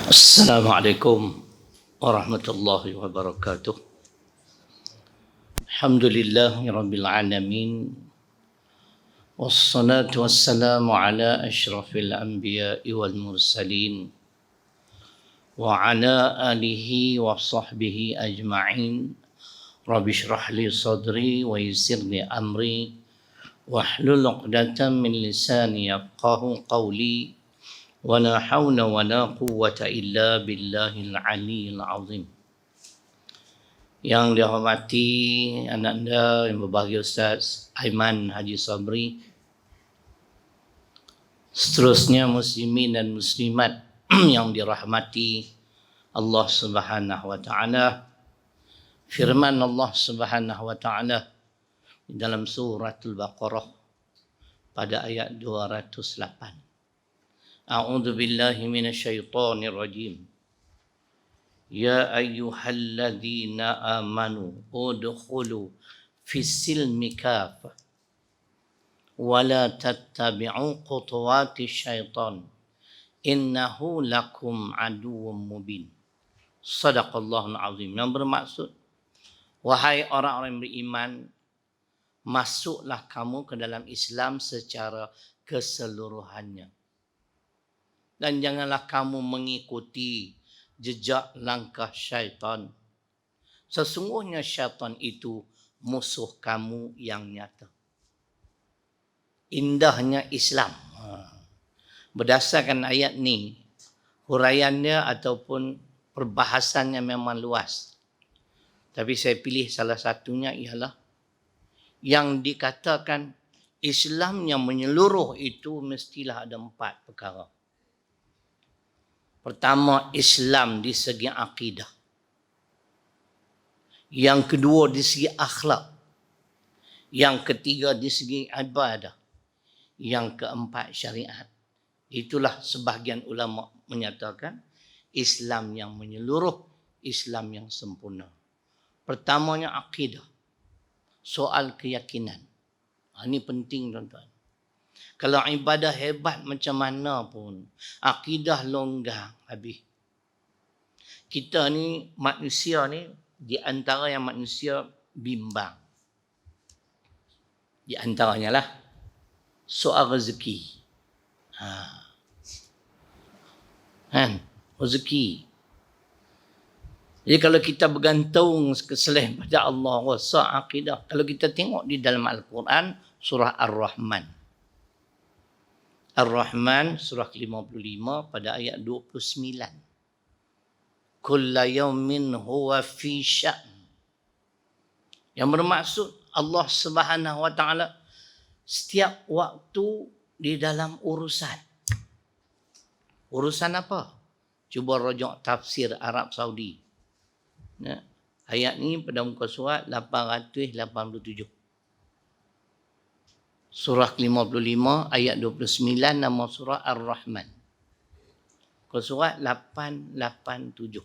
Assalamualaikum warahmatullahi wabarakatuh. Alhamdulillahi rabbil alamin. Wassalatu wassalamu ala asyrafil anbiya'i wal mursalin wa ala alihi wa sahbihi ajma'in. Rabbi shrah li sadri wa yassir li amri wahlul 'uqdatam min lisani yafqahu qawli. ولا حول ولا قوة إلا بالله العلي العظيم. Yang dihormati anak-anak yang berbahagia Ustaz Aiman Haji Sabri, seterusnya muslimin dan muslimat yang dirahmati Allah Subhanahu wa taala. Firman Allah Subhanahu wa taala di dalam surah Al-Baqarah pada ayat 208. A'udzu billahi minasyaitonir rajim. Ya ayyuhalladzina amanu udkhulu fis silmi kafah wa la tattabi'u khutuwatis syaitan innahu lakum aduwwum mubin. Shadaqallahul azim. Yang bermaksud, wahai orang-orang yang beriman, masuklah kamu ke dalam Islam secara keseluruhannya. Dan janganlah kamu mengikuti jejak langkah syaitan. Sesungguhnya syaitan itu musuh kamu yang nyata. Indahnya Islam. Berdasarkan ayat ni, huraiannya ataupun perbahasannya memang luas. Tapi saya pilih salah satunya ialah yang dikatakan Islam yang menyeluruh itu mestilah ada 4 perkara. Pertama, Islam di segi akidah. Yang kedua, di segi akhlak. Yang ketiga, di segi ibadah. Yang keempat, syariat. Itulah sebahagian ulama menyatakan Islam yang menyeluruh, Islam yang sempurna. Pertamanya akidah. Soal keyakinan. Ini penting, tuan-tuan. Kalau ibadah hebat macam mana pun, akidah longgar habis. Kita ni, manusia ni, di antara yang manusia bimbang. Di antaranya lah, soal rezeki. Rezeki. Jadi kalau kita bergantung selain pada Allah, rasa akidah. Kalau kita tengok di dalam Al-Quran, surah Ar-Rahman. Ar-Rahman surah 55 pada ayat 29. Kulla yawmin huwa fi sya'n. Yang bermaksud Allah Subhanahu wa taala setiap waktu di dalam urusan. Urusan apa? Cuba rujuk tafsir Arab Saudi. Ayat ni pada muka surat 887. Surah 55 ayat 29 nama surah Ar-Rahman. Surat 887.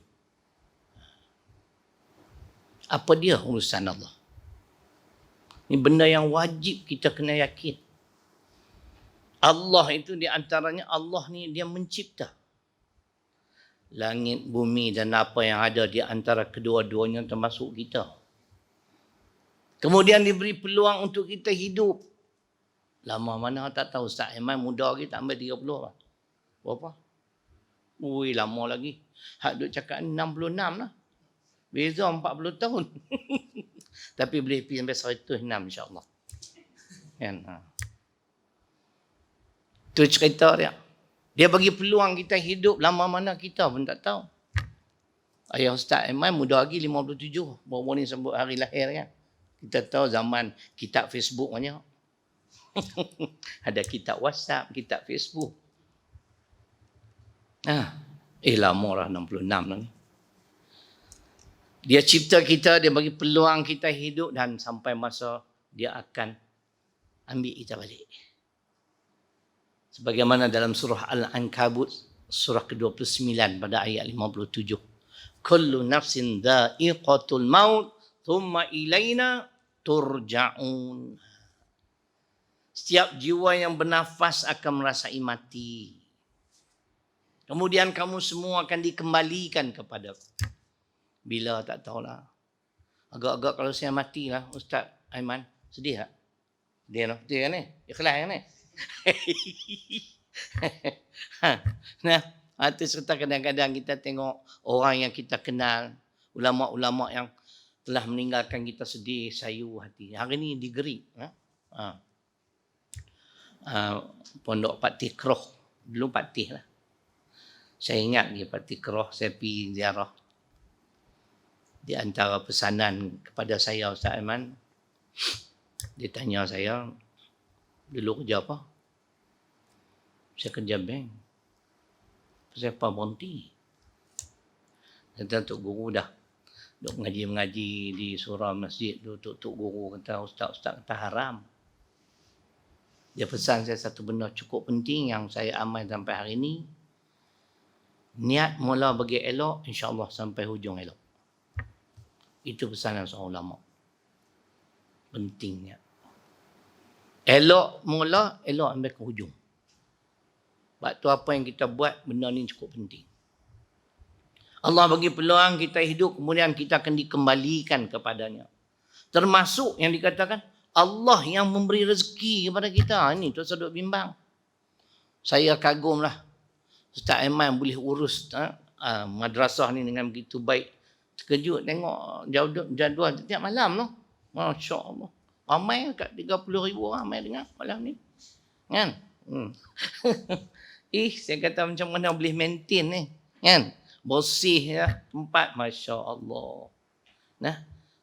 Apa dia urusan Allah? Ini benda yang wajib kita kena yakin. Allah itu di antaranya, Allah ni dia mencipta langit, bumi dan apa yang ada di antara kedua-duanya termasuk kita. Kemudian diberi peluang untuk kita hidup. Lama mana tak tahu. Ustaz Aiman muda lagi tak sampai 30 lah. Berapa? Ui, lama lagi. Hak duk cakap 66 lah. Beza 40 tahun. Tapi boleh pergi sampai 106 insyaAllah. Kan? Itu cerita dia. Dia bagi peluang kita hidup. Lama mana kita pun tak tahu. Ayah Ustaz Aiman muda lagi 57. Baru ni sebut hari lahir kan. Kita tahu zaman kitab Facebook banyak. Ada kitab WhatsApp, kitab Facebook. Lama lah 66 lah ni. Dia cipta kita, dia bagi peluang kita hidup dan sampai masa dia akan ambil kita balik. Sebagaimana dalam surah Al-Ankabut, surah ke-29 pada ayat 57. Kullu nafsin dha'iqatul maut, thumma ilaina turja'un. Setiap jiwa yang bernafas akan merasai mati. Kemudian kamu semua akan dikembalikan kepada bila tak tahulah. Agak-agak kalau saya matilah, Ustaz Aiman, sedih tak? Dia nak betul kan ni? Ikhlas kan ni? Nah, itu serta kadang-kadang kita tengok orang yang kita kenal, ulama-ulama yang telah meninggalkan kita, sedih, sayu hati. Hari ni digeri. Pondok Pak Tikroh. Dulu Pak Tih lah. Saya ingat dia Pak Tikroh, saya pergi ziarah. Di antara pesanan kepada saya Ustaz Aiman, dia tanya saya, dulu kerja apa? Saya kerja bank. Saya apa berhenti? Kata Tok Guru dah duk mengaji di surau masjid tu, Tok Guru kata, Ustaz kata haram. Dia pesan saya satu benda cukup penting yang saya amal sampai hari ini. Niat mula bagi elok, insya-Allah sampai hujung elok. Itu pesanan seorang ulama. Pentingnya. Elok mula, elok ambil ke hujung. Sebab tu apa yang kita buat, benda ni cukup penting. Allah bagi peluang kita hidup, kemudian kita akan dikembalikan kepadanya. Termasuk yang dikatakan, Allah yang memberi rezeki kepada kita. Ini tu saya duk bimbang. Saya kagumlah. Ustaz Aiman boleh urus madrasah ni dengan begitu baik. Terkejut tengok jadual setiap malam tu. Masya Allah. Ramai kat 30,000 ramai dengar malam ni. Kan? Saya kata macam mana boleh maintain ni. Kan? Bersih ya tempat. Masya Allah. Nah,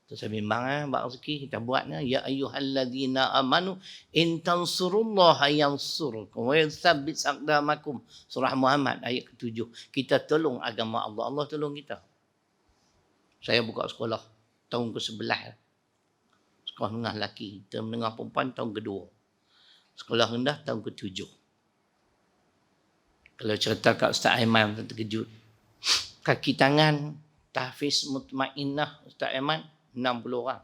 tu saya bimbang bab rezeki kita buatnya. Ya ayyuhalladzina amanu in tansurullaha yansurkum wa yuthabbit aqdamakum. Surah Muhammad ayat ke-7. Kita tolong agama Allah. Allah tolong kita. Saya buka sekolah tahun ke-11. Sekolah menengah lelaki, term menengah perempuan tahun ke-2. Sekolah rendah tahun ke-7. Kalau cerita kat Ustaz Aiman terkejut. Kaki tangan tahfiz mutmainnah Ustaz Aiman 60 orang.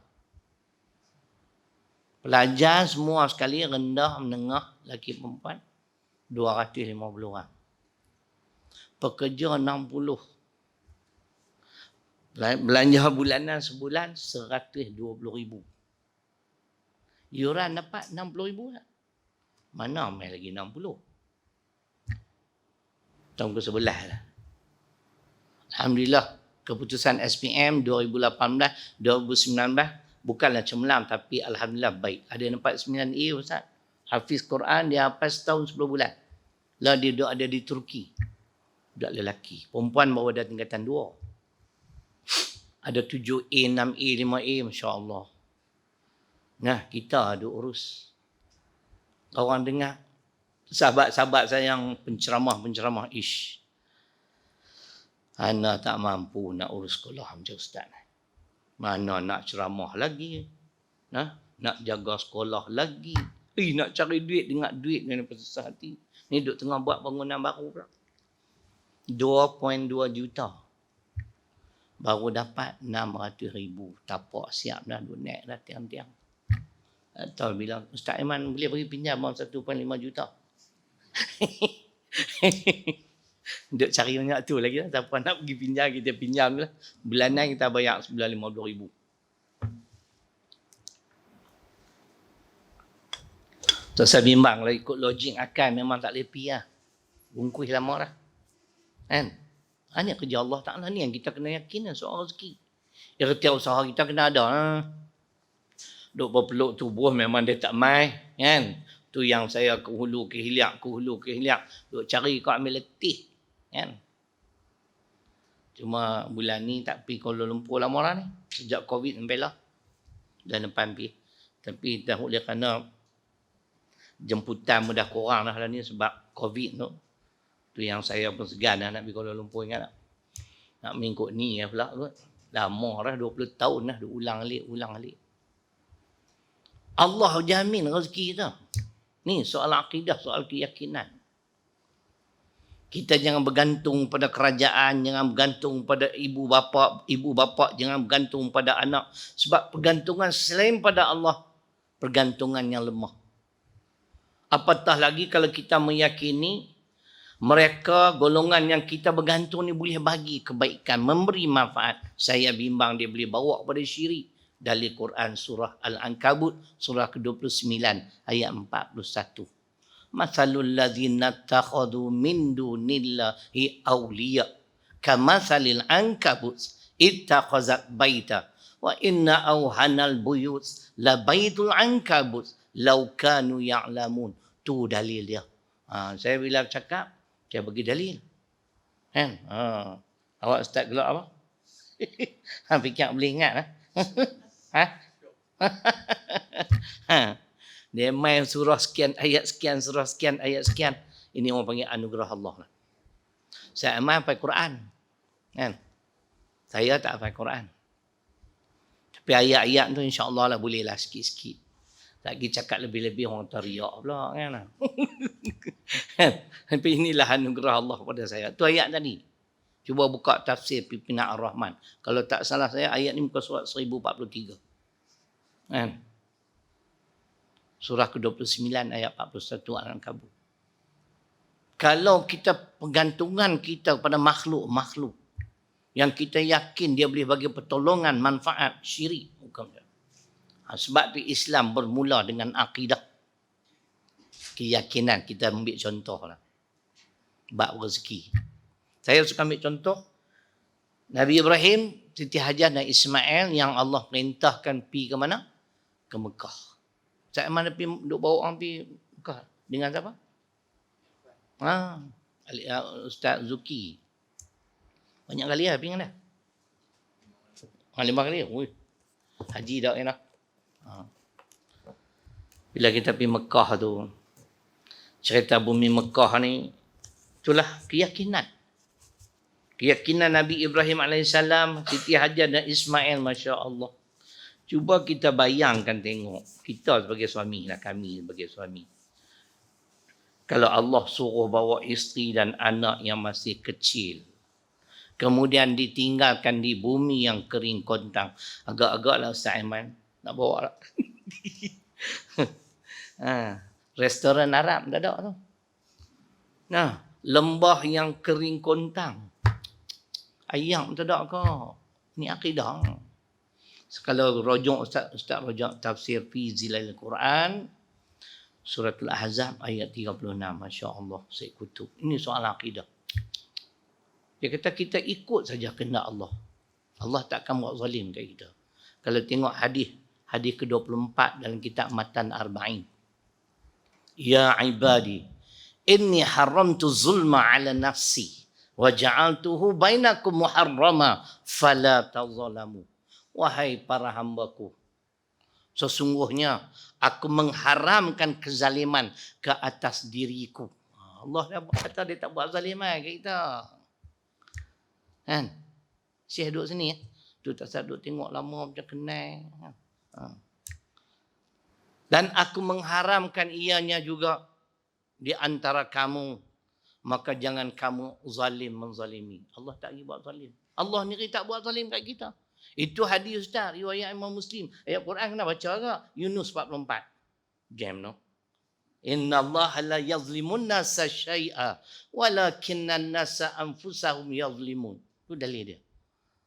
Pelajar semua sekali rendah, menengah, lelaki perempuan 250 orang. Pekerja 60. Belanja bulanan sebulan 120,000. Yuran dapat 60,000 tak? Mana main lagi 60? Tahun ke-11 lah. Alhamdulillah, keputusan SPM 2018-2019 bukanlah cemerlang tapi alhamdulillah baik. Ada yang dapat 9A Ustaz. Hafiz Quran dia hafaz setahun 10 bulan. Lah dia duduk ada di Turki. Budak lelaki. Perempuan baru ada tingkatan 2. Ada 7A, 6A, 5A, Masya Allah. Nah, kita ada urus. Orang dengar, sahabat-sahabat saya yang penceramah, ana tak mampu nak urus sekolah macam Ustaz. Mana nak ceramah lagi. Nak jaga sekolah lagi. Nak cari duit, dengar duit dengan susah hati. Ni duk tengah buat bangunan baru pula. 2.2 juta. Baru dapat 600,000. Tapak siap dah, duk naik dah tiang-tiang. Atau bilang, Ustaz Aiman boleh bagi pinjam 1.5 juta. Duk cari banyak tu lagi lah. Siapa nak pergi pinjam, kita pinjam lah. Bulanan kita bayar sebulan 50,000. So, saya bimbang lah ikut logik akal memang tak boleh pergi lah. Bungkus lama lah. Kan? Hanya kerja Allah Ta'ala ni yang kita kena yakin soal rezeki. Ikhtiar usaha kita kena ada. Duk berpeluk tubuh memang dia tak mai. Kan? Tu yang saya ke hulu ke hilir. Duk cari kau ambil letih. Kan? Cuma bulan ni tak pergi Kuala Lumpur lama lah ni. Sejak Covid sampai lah. Dan depan pergi. Tapi dah boleh kerana jemputan mudah kurang lah ni sebab Covid tu. Tu yang saya pun segan nak pergi Kuala Lumpur, ingat tak? Nak mengikut ni ya pula kot. Lama dah 20 tahun dah ulang alik. Allah jamin rezeki kita. Ni soal akidah, soal keyakinan. Kita jangan bergantung pada kerajaan, jangan bergantung pada ibu bapa, jangan bergantung pada anak. Sebab pergantungan selain pada Allah, pergantungan yang lemah. Apatah lagi kalau kita meyakini Mereka golongan yang kita bergantung ni boleh bagi kebaikan, memberi manfaat. Saya bimbang dia boleh bawa kepada syirik. Dari Quran surah Al-Ankabut surah ke-29 ayat 41. Masalul ladzina takhadhu min dunillahi awliya kamathalil ankabut ittakhazat baita wa inna awhanal buyut la baitul ankabut law kanu ya'lamun. Tu dalil dia. Saya bila cakap saya bagi dalil. Kan? Awak start gelak apa? Fikir boleh ingat lah. Dia main surah sekian, ayat sekian, surah sekian, ayat sekian. Ini orang panggil anugerah Allah lah. Saya amal hafal Quran. Kan? Saya tak hafal Quran. Tapi ayat-ayat tu insya-Allah lah boleh lah sikit-sikit. Tak pergi cakap lebih-lebih orang teriak pula kan. Tapi inilah anugerah Allah pada saya. Tu ayat tadi. Cuba buka tafsir Pimpinan Ar-Rahman. Kalau tak salah saya ayat ni muka surat 1043. Kan? Surah ke-29 ayat 41 Al-Ankabut. Kalau kita pergantungan kita pada makhluk yang kita yakin dia boleh bagi pertolongan, manfaat, syirik. Sebab tu Islam bermula dengan akidah. Keyakinan. Kita ambil contoh lah. Bab rezeki. Saya suka ambil contoh. Nabi Ibrahim, Siti Hajar dan Ismail yang Allah perintahkan pergi ke mana? Ke Mekah. Saya mana pergi, duk bawa orang pergi Mekah. Dengan siapa? Ustaz Zuki. Banyak kali lah pergi dengan dia. 5 kali. Ui. Haji dah enak. Bila kita pergi Mekah tu, cerita bumi Mekah ni, itulah keyakinan. Keyakinan Nabi Ibrahim AS, Siti Hajar dan Ismail, Masya Allah. Cuba kita bayangkan tengok. Kita sebagai suami lah, kami sebagai suami. Kalau Allah suruh bawa isteri dan anak yang masih kecil, kemudian ditinggalkan di bumi yang kering kontang. Agak-agaklah Ustaz Aiman nak bawa lah. Restoran Arab tak ada tu. Lembah yang kering kontang. Ayam tak ada ke? Ni akidah. Kalau rojok Ustaz rojok tafsir fi Zilalil Quran Suratul Ahzab ayat 36. Masya Allah, Syed Kutub. Ini soal akidah. Dia kata kita ikut saja kehendak Allah. Allah takkan buat zalim kat kita. Kalau tengok hadis ke-24 dalam kitab Matan Arba'in. Ya ibadi, inni haramtu zulma ala nafsi wa ja'altuhu bainakum muharrama fala tazalamu. Wahai para hambaku, sesungguhnya aku mengharamkan kezaliman ke atas diriku. Allah dah kata dia tak buat zaliman kat kita. Kan? Syekh duduk sini ya. Tu tak saya duduk tengok lama macam kenal. Dan aku mengharamkan ianya juga di antara kamu. Maka jangan kamu zalim menzalimi. Allah tak pergi buat zalim. Allah ni tak buat zalim kat kita. Itu hadis Ustaz, riwayat Imam Muslim. Ayat Quran kena baca ke? Yunus 44. Game no. Inna Allah la yazlimun nasa syai'a walakinna nasa anfusahum yazlimun. Itu dalil dia.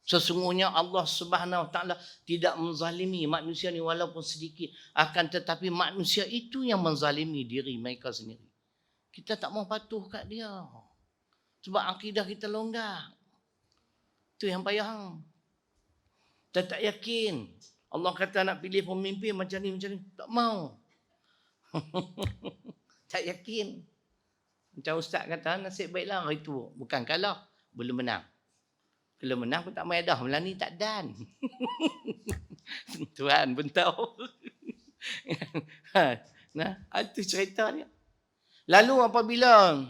Sesungguhnya Allah Subhanahu Wa Taala tidak menzalimi manusia ni walaupun sedikit, akan tetapi manusia itu yang menzalimi diri mereka sendiri. Kita tak mau patuh kat dia. Sebab akidah kita longgar. Itu yang payah. Kita tak yakin. Allah kata nak pilih pemimpin macam ni. Tak mau. Tak yakin. Macam Ustaz kata, nasib baiklah hari tu. Bukan kalah, belum menang. Kalau menang pun tak main dah. Melani tak dan. Tuhan pun tahu. Nah, itu cerita dia. Lalu apabila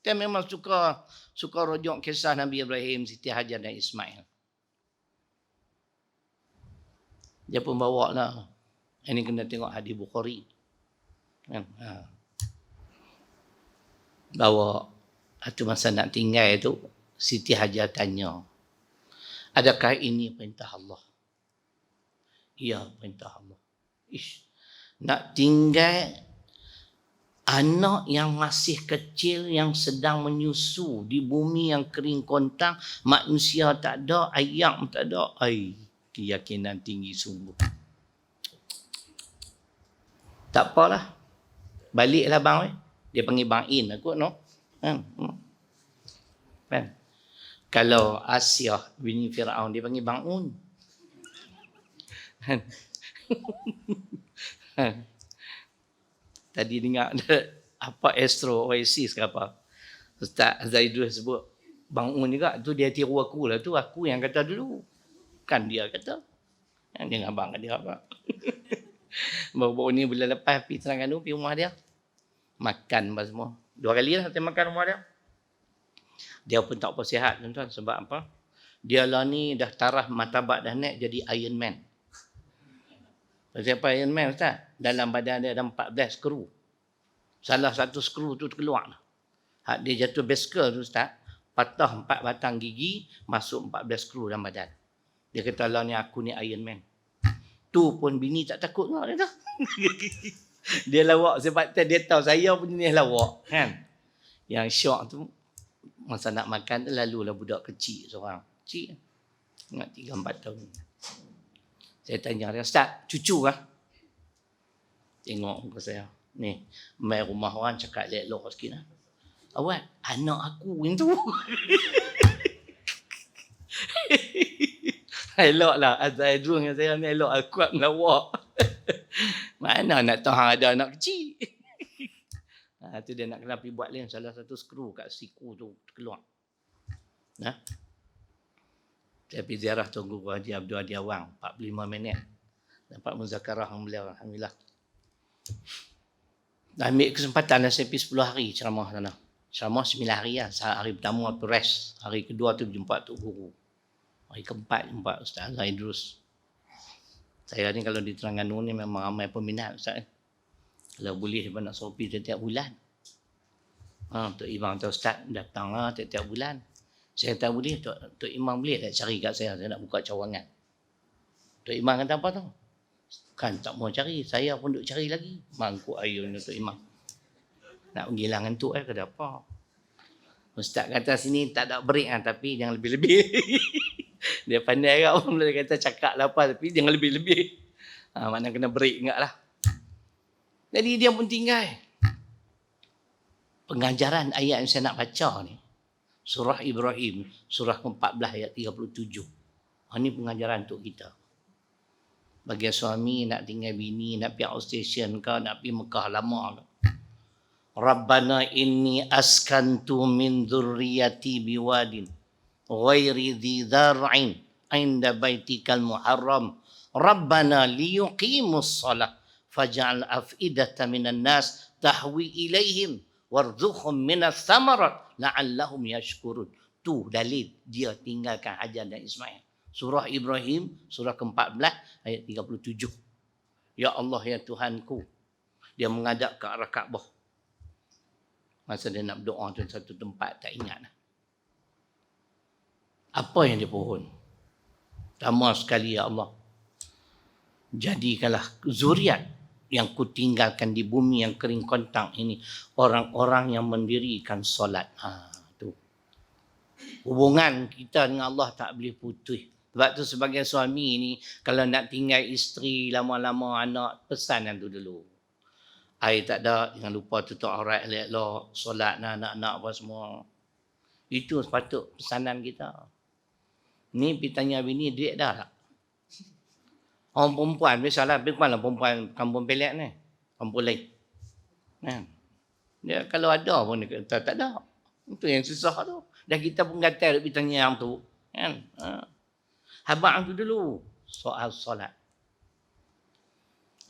kita memang suka rojok kisah Nabi Ibrahim, Siti Hajar dan Ismail. Dia pun bawa lah. Ini kena tengok hadis Bukhari. Bawa. Itu masa nak tinggal itu, Siti Hajar tanya, adakah ini perintah Allah? Ya, perintah Allah. Nak tinggal Anak yang masih kecil yang sedang menyusu di bumi yang kering kontang, manusia tak ada, ayam tak ada. Keyakinan tinggi sungguh. Tak apalah. Baliklah bang. Dia panggil bang In aku no. Kan? Kalau Asia bini Firaun dia panggil bang Un. Tadi dengar apa Astro Oasis ke apa. Ustaz Zaidul sebut bang Un juga tu dia tiru aku lah tu. Aku yang kata dulu. Kan dia kata. Dia dengan abang dia apa. Baru-baru ni bulan lepas pergi Terengganu pergi rumah dia. Makan apa semua. 2 kali lah saya makan rumah dia. Dia pun tak apa sihat tuan-tuan. Sebab apa? Dia lah ni dah taraf martabat dah naik jadi Iron Man. Siapa Iron Man Ustaz? Dalam badan dia ada 14 skru. Salah satu skru tu keluar. Hak dia jatuh bicycle tu Ustaz. Patah 4 batang gigi. Masuk 14 skru dalam badan. Dia kata lah ni aku ni Iron Man. Tu pun bini tak takut lah dia dah. Dia lawak sebab dia tahu saya pun jenis lawak kan. Yang syok tu masa nak makan lalulah budak kecil seorang. Kecil. Ingat 3-4 tahun. Saya tanya dia, Ustaz, cucu kah? Tengok muka saya. Ni, main rumah orang cakap elok sikit lah. Awak, anak aku yang tu. Elok lah. Azrael dengan saya ni elok. Aku kuat melawak. Mana nak tahu ada anak kecil. Tu dia nak kena pergi buat lain. Salah satu skru kat siku tu keluar. Nah. Saya pergi ziarah Tuan Guru Haji Abdul Hadi Awang. 45 minit. Dapat muzakarah dengan beliau. Alhamdulillah. Ambil kesempatan saya pergi 10 hari ceramah sana. Ceramah 9 hari lah. Hari pertama tu rest. Hari kedua tu jumpa Tok Guru. Hari keempat jumpa Ustaz Zaidrus. Saya ni kalau di Terengganu ni memang ramai peminat Ustaz. Kalau boleh dia nak sopi setiap bulan. Tok Imam atau Ustaz datang lah setiap bulan. Saya tak boleh, Tok Imam boleh tak cari kat saya nak buka cawangan. Tok Imam kata apa tau? Kan tak mau cari, saya pun duk cari lagi. Mangkuk air ni Tok Imam. Nak pergi lah ngantuk kata apa? Ustaz kata sini tak ada break tapi jangan lebih-lebih. Dia pandai kat orang dia kata cakap lah apa tapi jangan lebih-lebih. Mana kena break ingat lah. Jadi dia pun tinggal. Pengajaran ayat yang saya nak baca ni. Surah Ibrahim, surah ke-14 ayat 37. Ini pengajaran untuk kita. Bagi suami nak tinggal bini, nak pergi outstation ke, nak pergi Mekah lama ke. Rabbana inni askantu min dhurriyyati biwadin ghairi dhi dhar'in 'inda baitikal muharram. Rabbana liyuqimus shalah faj'al af'idatan minan nas tahwi ilaihim warzuqhum minas thamarat la'allahum yashkurun. Tu dalil dia tinggalkan Hajar dan Ismail. Surah Ibrahim, surah ke-14 ayat 37. Ya Allah ya Tuhanku. Dia menghadap ke arah Kaabah. Masa dia nak berdoa tu satu tempat tak ingat. Apa yang dia pohon? Pertama sekali ya Allah. Jadikanlah zuriat yang ku tinggalkan di bumi yang kering kontang ini orang-orang yang mendirikan solat. Tu. Hubungan kita dengan Allah tak boleh putus. Sebab tu sebagai suami ni kalau nak tinggal isteri lama-lama anak pesan yang tu dulu. Air tak ada, jangan lupa tutup aurat elok-elok, solat anak-anak apa semua. Itu sepatut pesanan kita. Ni pergi tanya bini, duit dah tak? Orang perempuan, biasalah, perempuan kampung Pelik ni. Kampung lain. Kan? Dia kalau ada pun dia kata, tak ada. Itu yang susah tu. Dan kita pun gatal pergi tanya yang tu. Kan? Habang tu dulu. Soal solat.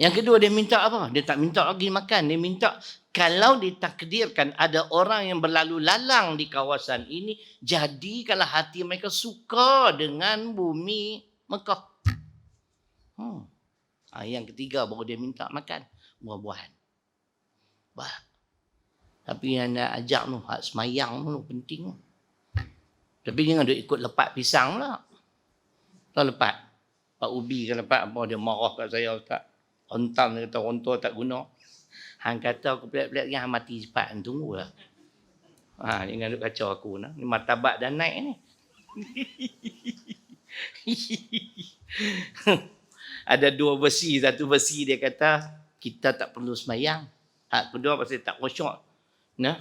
Yang kedua dia minta apa? Dia tak minta lagi makan. Dia minta kalau ditakdirkan ada orang yang berlalu lalang di kawasan ini, jadikanlah hati mereka suka dengan bumi Mekah. Yang ketiga baru dia minta makan buah-buahan. Tapi yang nak ajak tu, hak semayang tu penting. Tapi jangan duk ikut lepat pisang pula. Tak lepat. Pak Ubi kan lepat apa dia marah kat saya Ustaz. Hentam dia kata orang tua tak guna. Hang kata aku pelik-pelik yang mati cepat, tunggulah. Jangan duk kacau aku nah. Ni martabat dah naik ni. Ada dua versi. Satu versi dia kata kita tak perlu semayang. Hak kedua pasal tak khusyuk. Nah.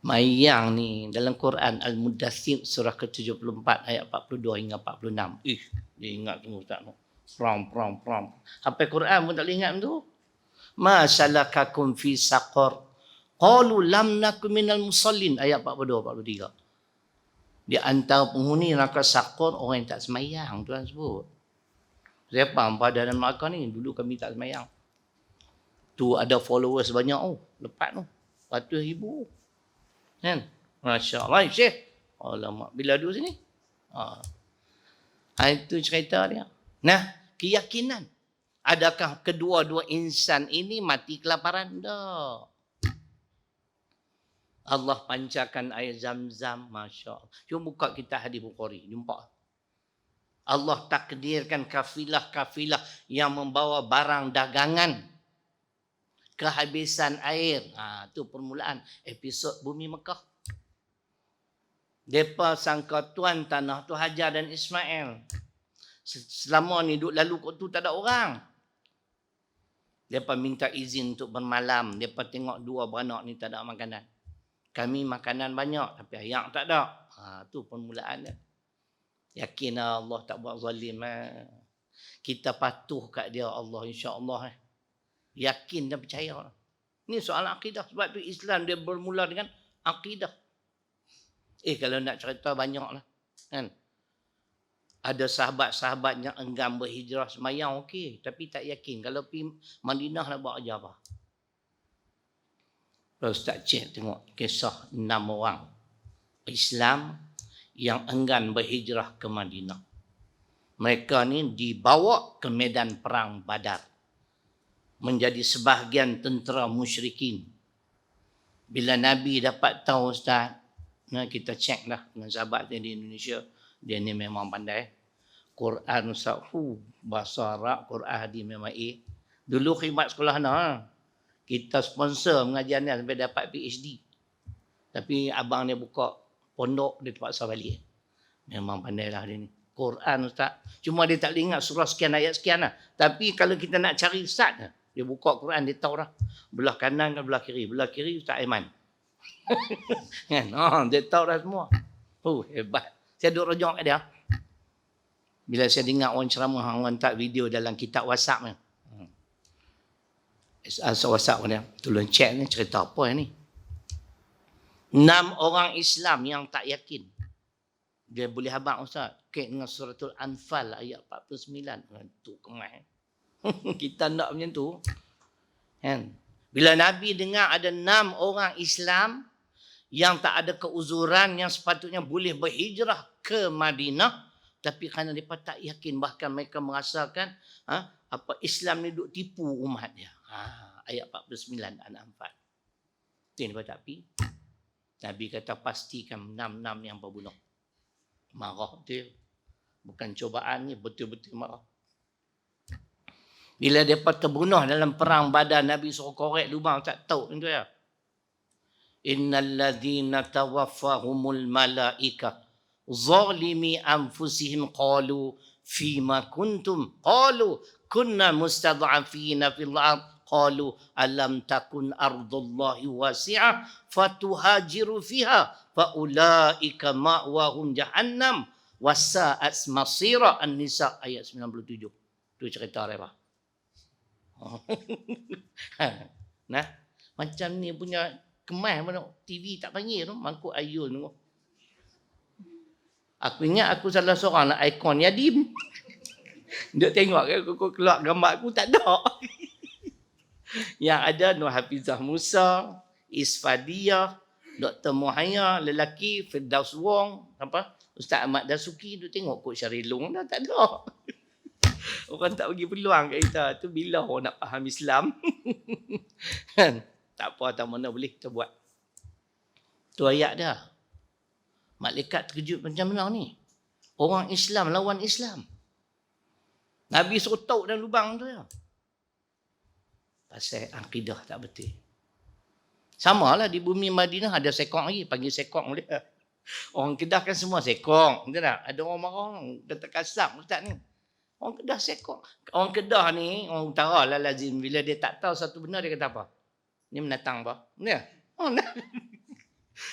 Mayang ni dalam Quran Al-Mudaththir surah ke-74 ayat 42 hingga 46. Dia ingat tu Ustaz tu. Pram. Sampai Quran pun tak boleh ingat tu. Ma salakakum fi saqar? Qalu lam nakum minal musallin ayat 42 43. Di antara penghuni neraka Saqar orang yang tak semayang Tuhan sebut. Siapa pada dalam neraka ni? Dulu kami tak semayang. Tu ada followers banyak lepas tu. 100,000. Kan? Masya-Allah, Syekh. Alamak, bila duduk sini? Itu cerita dia. Nah, keyakinan. Adakah kedua-dua insan ini mati kelaparan? Tak. Allah pancarkan air Zam-Zam, masya-Allah. Cuma buka kita hadis Bukhari, jumpa. Allah takdirkan kafilah-kafilah yang membawa barang dagangan kehabisan air. Tu permulaan episod Bumi Mekah. Depa sangka tuan tanah tu Hajar dan Ismail. Selama ni duk lalu kat tu tak ada orang. Depa minta izin untuk bermalam. Depa tengok dua beranak ni tak ada makanan. Kami makanan banyak tapi ayak tak ada. Tu permulaan dia. Yakin Allah tak buat zalim. Kita patuh kat dia Allah insya-Allah. Yakin dan percaya. Ini soal akidah. Sebab tu Islam dia bermula dengan akidah. Kalau nak cerita banyak lah. Kan? Ada sahabat-sahabat yang enggan berhijrah semayang okey. Tapi tak yakin. Kalau pergi Madinah nak buat aja apa. Terus tak cek tengok kisah 6 orang Islam yang enggan berhijrah ke Madinah. Mereka ni dibawa ke medan perang Badar. Menjadi sebahagian tentera musyrikin. Bila Nabi dapat tahu Ustaz, kita cek lah dengan sahabat dia di Indonesia, dia ni memang pandai. Quran Ustaz, bahasa Arab, Quran hadis memang Dulu khidmat sekolah kita sponsor pengajian dia sampai dapat PhD. Tapi abang dia buka pondok, dia terpaksa balik. Memang pandai lah dia ni. Quran Ustaz. Cuma dia tak boleh ingat surah sekian, ayat sekian lah. Tapi kalau kita nak cari Ustaz, dia buka Quran, dia tahu dah. Belah kanan dan belah kiri. Belah kiri Ustaz Aiman. Kan? Dia tahu dah semua. Hebat. Saya duduk rojok kat dia. Bila saya dengar orang ceramah, orang tak video dalam kitab WhatsApp ni. WhatsApp dia. Tolong cek ni cerita apa ni. 6 orang Islam yang tak yakin. Dia boleh habaq Ustaz. Kait dengan suratul Anfal ayat 49. Tu kemah. Kita nak macam tu. Kan? Bila Nabi dengar ada 6 orang Islam yang tak ada keuzuran yang sepatutnya boleh berhijrah ke Madinah, tapi kerana mereka tak yakin, bahkan mereka merasakan apa Islam ni duk tipu umat dia. Ayat 49 An-Anfal. Itu yang dia tapi Nabi kata pastikan 6 yang berbunuh. Marah dia. Bukan cobaan ni, betul-betul marah. Bila mereka terbunuh dalam perang Badar, Nabi suruh korek lubang, tak tahu itu ya. Innal ladzina tawaffahumul malaika zalimi anfusihim qalu fima kuntum qalu kunna mustad'afina fil ard qalu alam takun ardullahi wasi'ah fatuhajiru fiha faulaika ma'wahum jahannam wasa'at masira An-Nisa ayat 97. Tu cerita mereka. Nah, macam ni punya kemas mana TV tak panggil tu, mangkuk ayul tu. Aku ingat aku salah seorang nak ikon Yadim. Dia tengok aku keluar gambar aku tak ada. Yang ada Nur Hafizah Musa, Isfadiyah, Dr. Muhayya, lelaki Firdaus Wong, apa? Ustaz Ahmad Dasuki tu tengok kod Syarilung dah tak ada. Orang tak bagi peluang kat kita. Tu bila orang nak faham Islam. Tak apa, tak mana boleh kita buat. Tu ayat dah. Malaikat terkejut macam mana ni? Orang Islam lawan Islam. Nabi suruh tauk dalam lubang tu ya. Pasal akidah tak betul. Sama lah di bumi Madinah ada sekong lagi. Panggil sekong dia. Orang Kedah kan semua sekong. Betul tak? Ada orang marah. Kata kasar Ustaz ni. Orang Kedah sekong. Orang Kedah ni, orang utara lah lazim. Bila dia tak tahu satu benda, dia kata apa? Ni menatang apa? Ni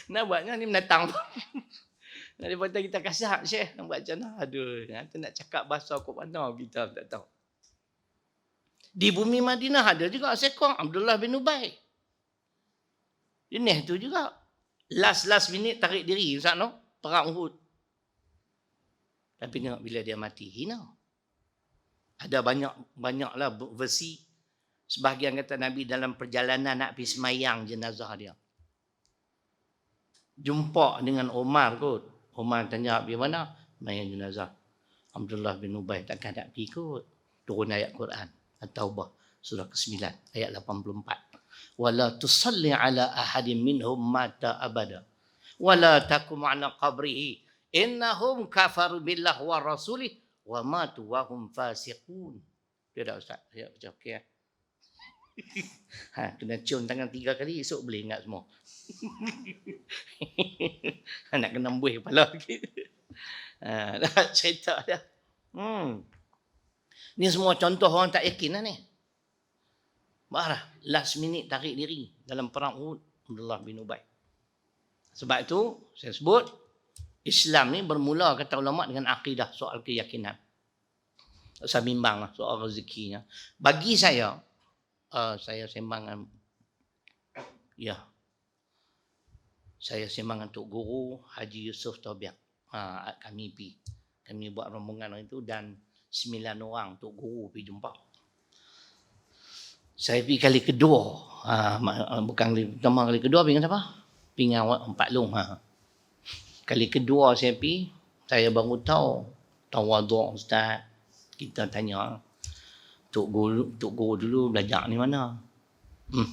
nak buatnya ni menatang apa? Daripada kita kasar, Syekh. Nak buat macam mana? Aduh, nak cakap bahasa kok mana kita tak tahu. Di bumi Madinah ada juga sekong Abdullah bin Ubay. Ini tu juga. Last minute tarik diri Ustaz no? Perang Uhud. Tapi tengok bila dia mati, hina. Ada banyaklah versi. Sebahagian kata Nabi dalam perjalanan nak pergi semayang jenazah dia. Jumpa dengan Omar kot. Omar tanya, pergi mana? Semayang jenazah. Abdullah bin Ubay takkan nak pergi kot. Turun ayat Quran. At-Taubah surah ke-9 ayat 84. Wala tusalli ala ahadin minhum mata abada. Wala takum ala qabrihi. Innahum kafaru billah wa rasulih wa matu wa hum fasiqun. Dia dah Ustaz. Ya, macam okey. Kena cium tangan 3 kali, esok boleh ingat semua. Nak kena embuih kepala sikit. Dah cerita dah. Ni semua contoh orang tak yakin lah ni. Marah. Last minute tarik diri dalam perang Uhud. Abdullah bin Ubay. Sebab itu saya sebut Islam ni bermula kata ulama dengan akidah soal keyakinan. Saya bimbang lah soal rezekinya. Bagi saya sembang saya sembang untuk guru Haji Yusuf Taubiak. Kami buat rombongan itu dan 9 orang untuk guru pergi jumpa. Saya pergi kali kedua. Bukan pertama, kali kedua pergi apa? Pergi Empat Long. Kali kedua saya pergi, saya baru tahu tawaduk Ustaz. Kita tanya, Tok Guru dulu belajar ni mana?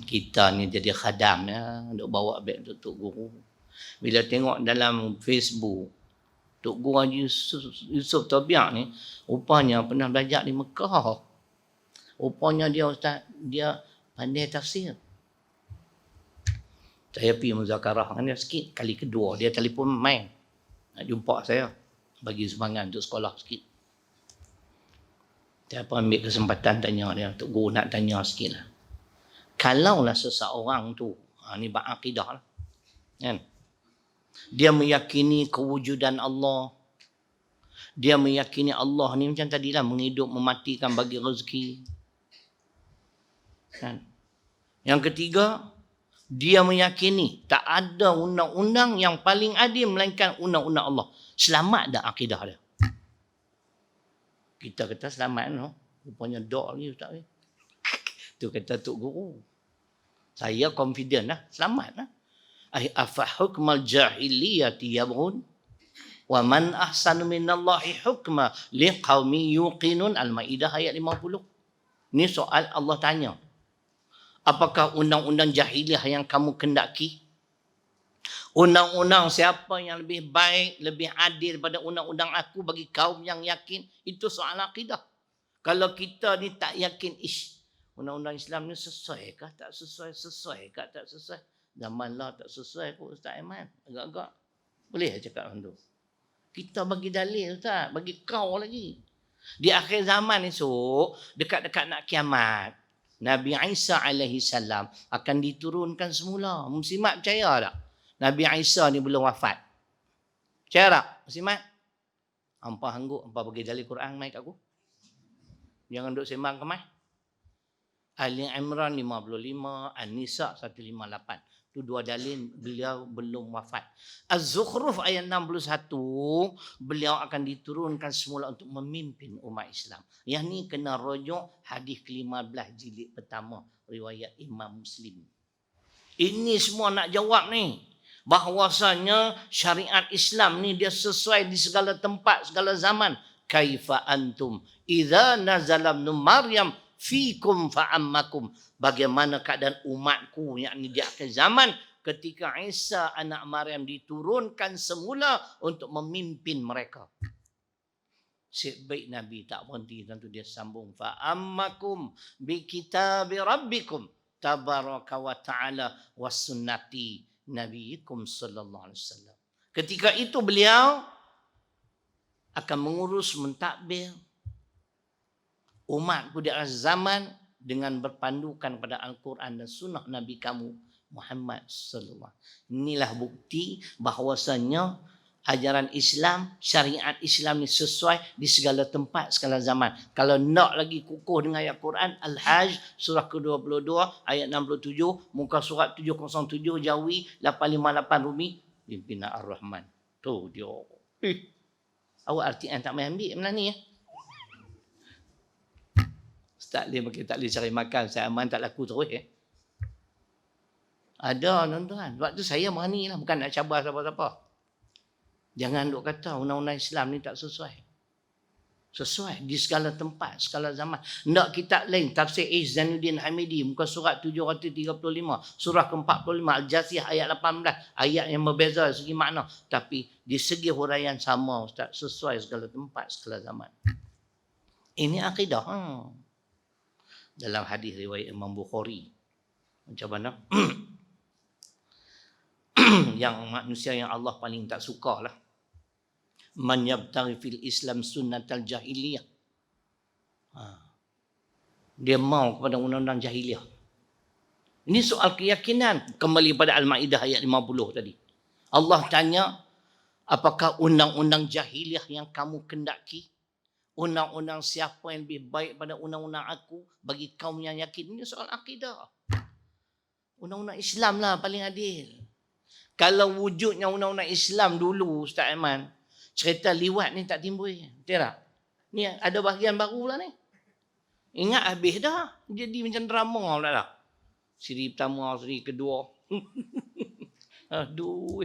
Kita ni jadi khadam ya, duk bawa beg untuk Tok Guru. Bila tengok dalam Facebook, Tok Guru Haji Yusuf Taubiak ni rupanya pernah belajar di Mekah. Rupanya dia Ustaz, dia pandai tafsir. Saya pergi muzakarah dengan dia sikit. Kali kedua dia telefon main. Nak jumpa saya. Bagi sumbangan untuk sekolah sikit. Saya pun ambil kesempatan tanya dia. Tok Guru nak tanya sikit lah. Kalaulah seseorang tu, ni bab akidah lah. Kan? Dia meyakini kewujudan Allah. Dia meyakini Allah ni macam tadilah menghidup, mematikan, bagi rezeki. Kan? Yang ketiga, dia meyakini tak ada undang-undang yang paling adil melainkan undang-undang Allah. Selamat dah akidah dia. Kita kata selamat no. Rupanya dok lagi Ustaz. Tu kata Tok Guru. Saya confident lah, selamat lah. Afa hukmal jahiliyati yabghun wa man ahsanu minallahi hukma liqaumi yuqinun. Al-Maidah ayat 50. Ni soal Allah tanya. Apakah undang-undang jahiliah yang kamu kendaki? Undang-undang siapa yang lebih baik, lebih adil daripada undang-undang aku bagi kaum yang yakin? Itu soal akidah. Kalau kita ni tak yakin, undang-undang Islam ni sesuai kah tak sesuai? Sesuai kah tak sesuai? Zaman lah tak sesuai kot Ustaz Aiman. Agak-agak. Boleh cakap macam tu. Kita bagi dalil Ustaz. Bagi kau lagi. Di akhir zaman esok, dekat-dekat nak kiamat, Nabi Isa alaihi salam akan diturunkan semula. Muslimat percaya tak? Nabi Isa ni belum wafat. Percaya tak? Muslimat? Hampa hangguk. Hampa bagi dalil Quran mai kat aku. Jangan duk sembang kemai. Ali Imran 55, An-Nisa 158. Itu 2 dalil beliau belum wafat. Az-Zukhruf ayat 61, beliau akan diturunkan semula untuk memimpin umat Islam. Yang ni kena rujuk hadis ke-15 jilid pertama riwayat Imam Muslim. Ini semua nak jawab ni. Bahawasanya syariat Islam ni dia sesuai di segala tempat, segala zaman. Kaifa antum idza nazala ibn Maryam fikum fa'ammakum. Bagaimana keadaan umatku, yakni di akhir zaman ketika Isa anak Maryam diturunkan semula untuk memimpin mereka. Sebaik Nabi tak berhenti, tentu dia sambung. Fa ammakum bi kitabi rabbikum tabaraka wa ta'ala wa sunnati nabiyikum sallallahu alaihi wasallam. Ketika itu beliau akan mengurus mentadbir umat pada zaman dengan berpandukan pada Al-Quran dan sunnah Nabi kamu Muhammad sallallahu alaihi wasallam. Inilah bukti bahawasanya ajaran Islam, syariat Islam ni sesuai di segala tempat, segala zaman. Kalau nak lagi kukuh dengan ayat Quran, Al-Hajj surah ke-22 ayat 67, muka surat 707 Jawi 858 Rumi, pimpinan Ar-Rahman. Tu dia. Awak RTN tak main ambil mana ni ya? Ustaz dia pakai tak boleh cari makan, saya aman tak laku terus ya. Ada tuan-tuan. Sebab tu saya berani lah, bukan nak cabar siapa-siapa. Jangan duk kata undang-undang Islam ni tak sesuai. Sesuai di segala tempat, segala zaman. Nak kitab lain, tafsir Zainuddin Hamidi, muka surat 735, surah ke-45, Al-Jasiyah ayat 18, ayat yang berbeza segi makna. Tapi di segi huraian sama, Ustaz, sesuai segala tempat, segala zaman. Ini akidah. Dalam hadis riwayat Imam Bukhari. Macam mana? Yang manusia yang Allah paling tak suka lah. Man yabtaghi fil Islam sunnatal jahiliyah. Dia mau kepada undang-undang jahiliyah. Ini soal keyakinan. Kembali pada Al-Ma'idah ayat 50 tadi. Allah tanya, apakah undang-undang jahiliyah yang kamu kendaki? Undang-undang siapa yang lebih baik pada undang-undang aku bagi kaum yang yakin? Ini soal akidah. Undang-undang Islam lah paling adil. Kalau wujudnya undang-undang Islam dulu, Ustaz Aiman, cerita liwat ni tak timbul. Betul tak? Ni ada bahagian baru lah ni. Ingat habis dah. Jadi macam drama pula dah. Siri pertama, siri kedua. Aduh.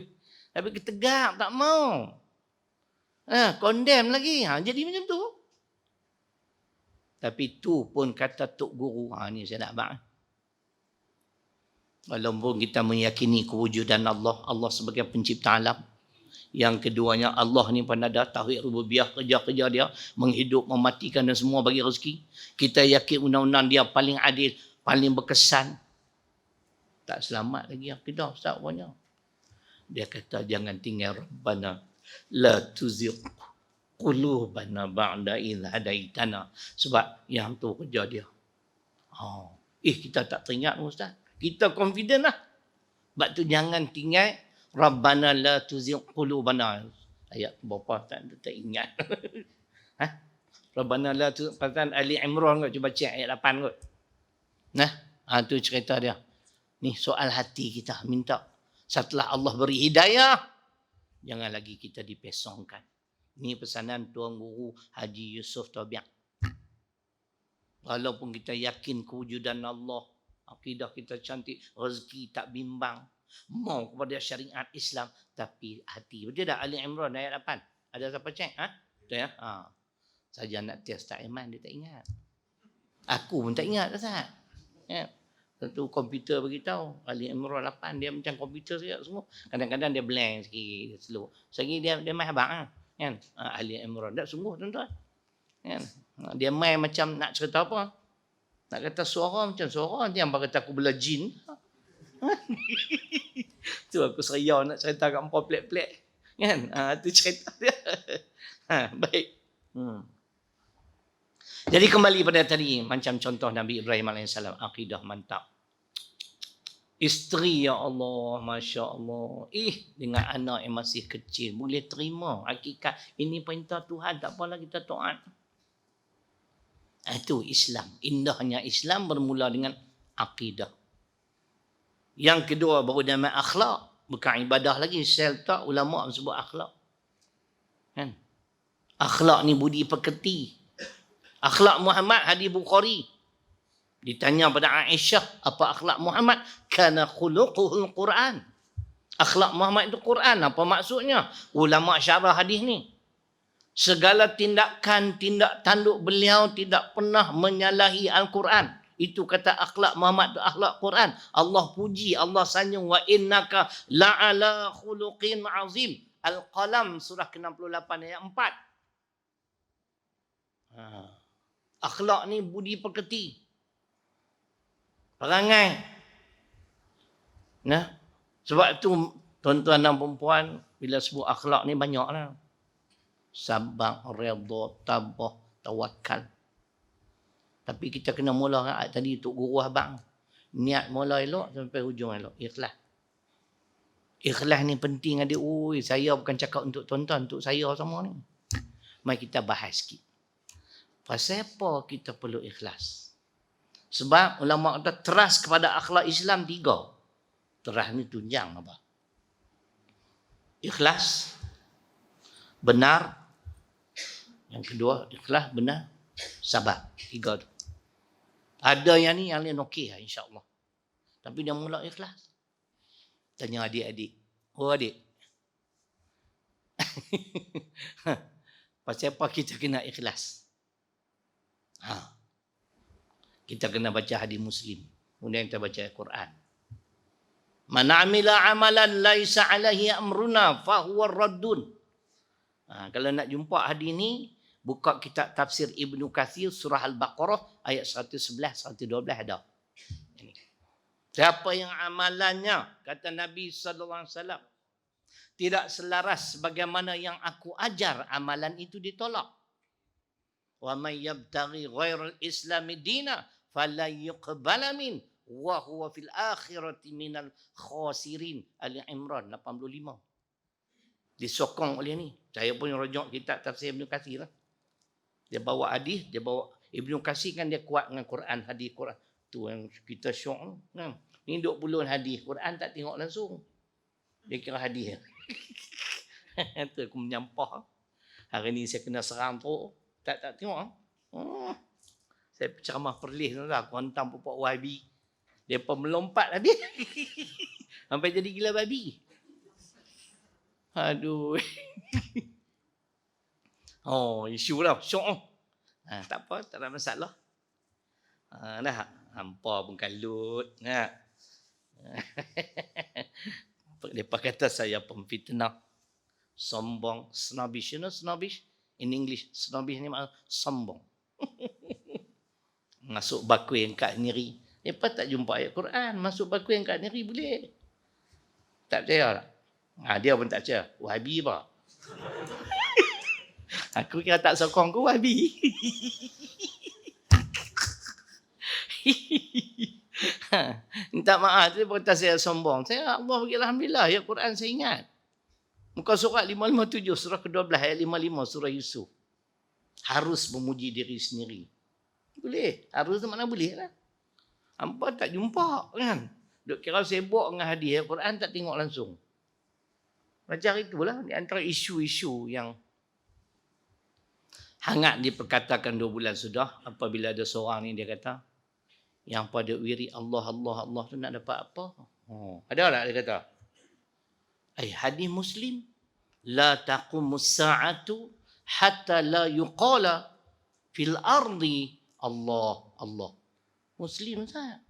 Tapi ketegak tak mau. Condemn lagi. Jadi macam tu. Tapi tu pun kata Tok Guru. Ni saya nak bang. Walaupun kita meyakini kewujudan Allah. Allah sebagai pencipta alam. Yang keduanya Allah ni penada tauhid rububiyah, kerja-kerja dia menghidup, mematikan dan semua bagi rezeki. Kita yakin undang-undang dia paling adil, paling berkesan. Tak selamat lagi akidah Ustaz punya. Dia kata jangan tinggal Rabbana la tuzigh qulubana ba'da idh hadaitana. Sebab yang tu kerja dia. Kita tak teringat Ustaz. Kita confident lah. Sebab tu jangan tinggal Rabbana la tuzigh qulubana. Ayat berapa tak ingat. Rabbana la tuzigh, pasal Ali Imran kot, cuba cek ayat 8 kot. Tu cerita dia. Ni soal hati kita minta. Setelah Allah beri hidayah, jangan lagi kita dipesongkan. Ini pesanan Tuan Guru Haji Yusuf Tabiak. Walaupun kita yakin kewujudan Allah, akidah kita cantik, rezeki tak bimbang, mau kepada syariat Islam, tapi hati. Betul tak Ali Imran ayat 8? Ada siapa cek? Betul ya? Saja nak test tak Iman, dia tak ingat. Aku pun tak ingat Ustaz. Ya. Tentu komputer beritahu Ali Imran 8 dia macam komputer saja semua. Kadang-kadang dia blank sikit, dia slow. Sekali dia main abang kan? Ali Imran tak sungguh tuan-tuan. Kan? Dia main macam nak cerita apa? Nak kata suara macam suara, dia yang kata aku belah jin. Tu aku seriau nak cerita kat empat plek-plek. Kan? Tu cerita dia. Baik. Jadi kembali pada tadi, macam contoh Nabi Ibrahim AS, akidah mantap. Isteri, ya Allah, Masya Allah. Dengan anak yang masih kecil, boleh terima hakikat. Ini perintah Tuhan, tak apalah kita taat. Itu Islam. Indahnya Islam bermula dengan akidah. Yang kedua baru nama akhlak. Bukan ibadah lagi. Saya letak ulama' sebut akhlak. Kan? Akhlak ni budi pekerti. Akhlak Muhammad, hadis Bukhari. Ditanya pada Aisyah, apa akhlak Muhammad? Kana khuluquhul Quran. Akhlak Muhammad itu Quran. Apa maksudnya? Ulama' syarah hadis ni. Segala tindakan, tindak tanduk beliau tidak pernah menyalahi Al-Quran. Itu kata akhlak Muhammad itu akhlak Quran. Allah puji, Allah sanjung. Wa innaka la'ala khuluqin azim. Al-Qalam surah ke-68 ayat 4. Akhlak ni budi pekerti. Perangai. Nah, sebab tu tuan-tuan dan perempuan, bila sebut akhlak ni banyaklah. Sabar, redha, tabah, tawakal. Tapi kita kena mula dengan ayat tadi untuk guru abang. Niat mula elok sampai hujung elok. Ikhlas. Ikhlas ni penting adik. Saya bukan cakap untuk tuan-tuan, untuk saya semua ni. Mari kita bahas sikit. Pasal apa kita perlu ikhlas? Sebab ulama kata teras kepada akhlak Islam 3. Teras ni tunjang apa? Ikhlas, benar. Yang kedua, ikhlas, benar, sabar. 3 tu. Ada yang ni yang lain okey lah insya-Allah. Tapi dia mula ikhlas. Tanya adik-adik. Oh adik. Pasal apa kita kena ikhlas? Kita kena baca hadis Muslim. Kemudian kita baca Al-Quran. Man amila amalan laisa alaihi amruna fahuwa raddun. Kalau nak jumpa hadis ni, buka kitab tafsir Ibnu Katsir surah Al-Baqarah ayat 111 112 ada. Ini. Siapa yang amalannya kata Nabi sallallahu alaihi wasallam tidak selaras sebagaimana yang aku ajar, amalan itu ditolak. Wa may yabtaghi ghairal islami dina fala yuqbala min wa huwa fil akhirati minal khasirin. Ali Imran 85. Disokong oleh ni. Saya pun rujuk kitab tafsir Ibnu Katsir lah. Dia bawa hadis, dia bawa Ibnu Katsir kan dia kuat dengan Quran, hadis Quran. Tu yang kita syok kan. Ni 20 hadis Quran tak tengok langsung. Dia kira hadis. Tu aku menyampah. Hari ni saya kena seram tu. Tak tengok. Saya ceramah perlis tu lah. Aku hantam pupak wahabi. Dia pun melompat habis. Sampai jadi gila babi. Aduh. Isu lah. Syok. Tak apa. Tak ada masalah. Dah. Hampa pun kalut. Mereka kata saya pemfitnah. Sombong. Snobbish. You know snobbish? In English, snobbish ni makna sombong. Masuk bakui yang kat niri. Mereka tak jumpa ayat Quran. Masuk bakui yang kat niri boleh. Tak percaya tak? Dia pun tak percaya. Wahabi apa? Aku kira tak sokong ke Wahabi. Minta maaf. Dia berkata saya sombong. Saya Allah bagi Alhamdulillah. Ya Quran saya ingat. Muka surat 557, surah ke-12, ayat 55, surah Yusuf. Harus memuji diri sendiri. Boleh. Harus tu mana boleh lah. Hampa tak jumpa kan. Duk kira sibuk dengan hadis Al-Quran tak tengok langsung. Macam itulah di antara isu-isu yang hangat diperkatakan 2 bulan sudah. Apabila ada seorang ni dia kata, yang pada wiri Allah, Allah, Allah tu nak dapat apa? Ada tak dia kata? Hadis Muslim, la taqumus sa'atu hatta la yuqala fil ardi Allah, Allah. Muslim sah.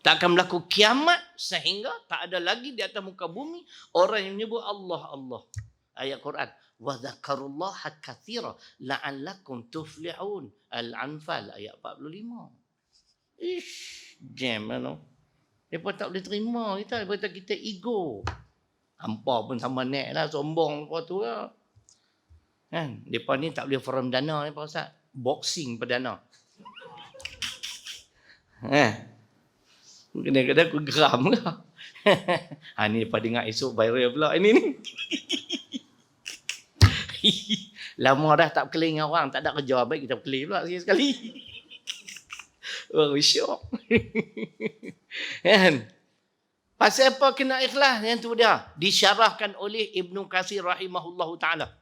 Tak akan berlaku kiamat sehingga tak ada lagi di atas muka bumi orang yang menyebut Allah, Allah. Ayat Quran, wa dzakarullaha katsira la'allakum tuflihun. Al-Anfal ayat 45. Jam tu. Depa tak boleh terima kita, kata kita ego. Hampa pun sama nek lah, sombong apa tu lah. Kan? Mereka ni tak boleh forum dana ni Pak Ustaz. Boxing perdana. Kadang-kadang aku geram lah. Ni lepas dengar esok viral pula. Ini ni. Lama dah tak berkeli dengan orang. Tak ada kerja. Baik kita berkeli pula sekali. Orang syok. Kan? Pasal apa kena ikhlas? Yang tu dia. Disyarahkan oleh Ibnu Katsir rahimahullahu ta'ala.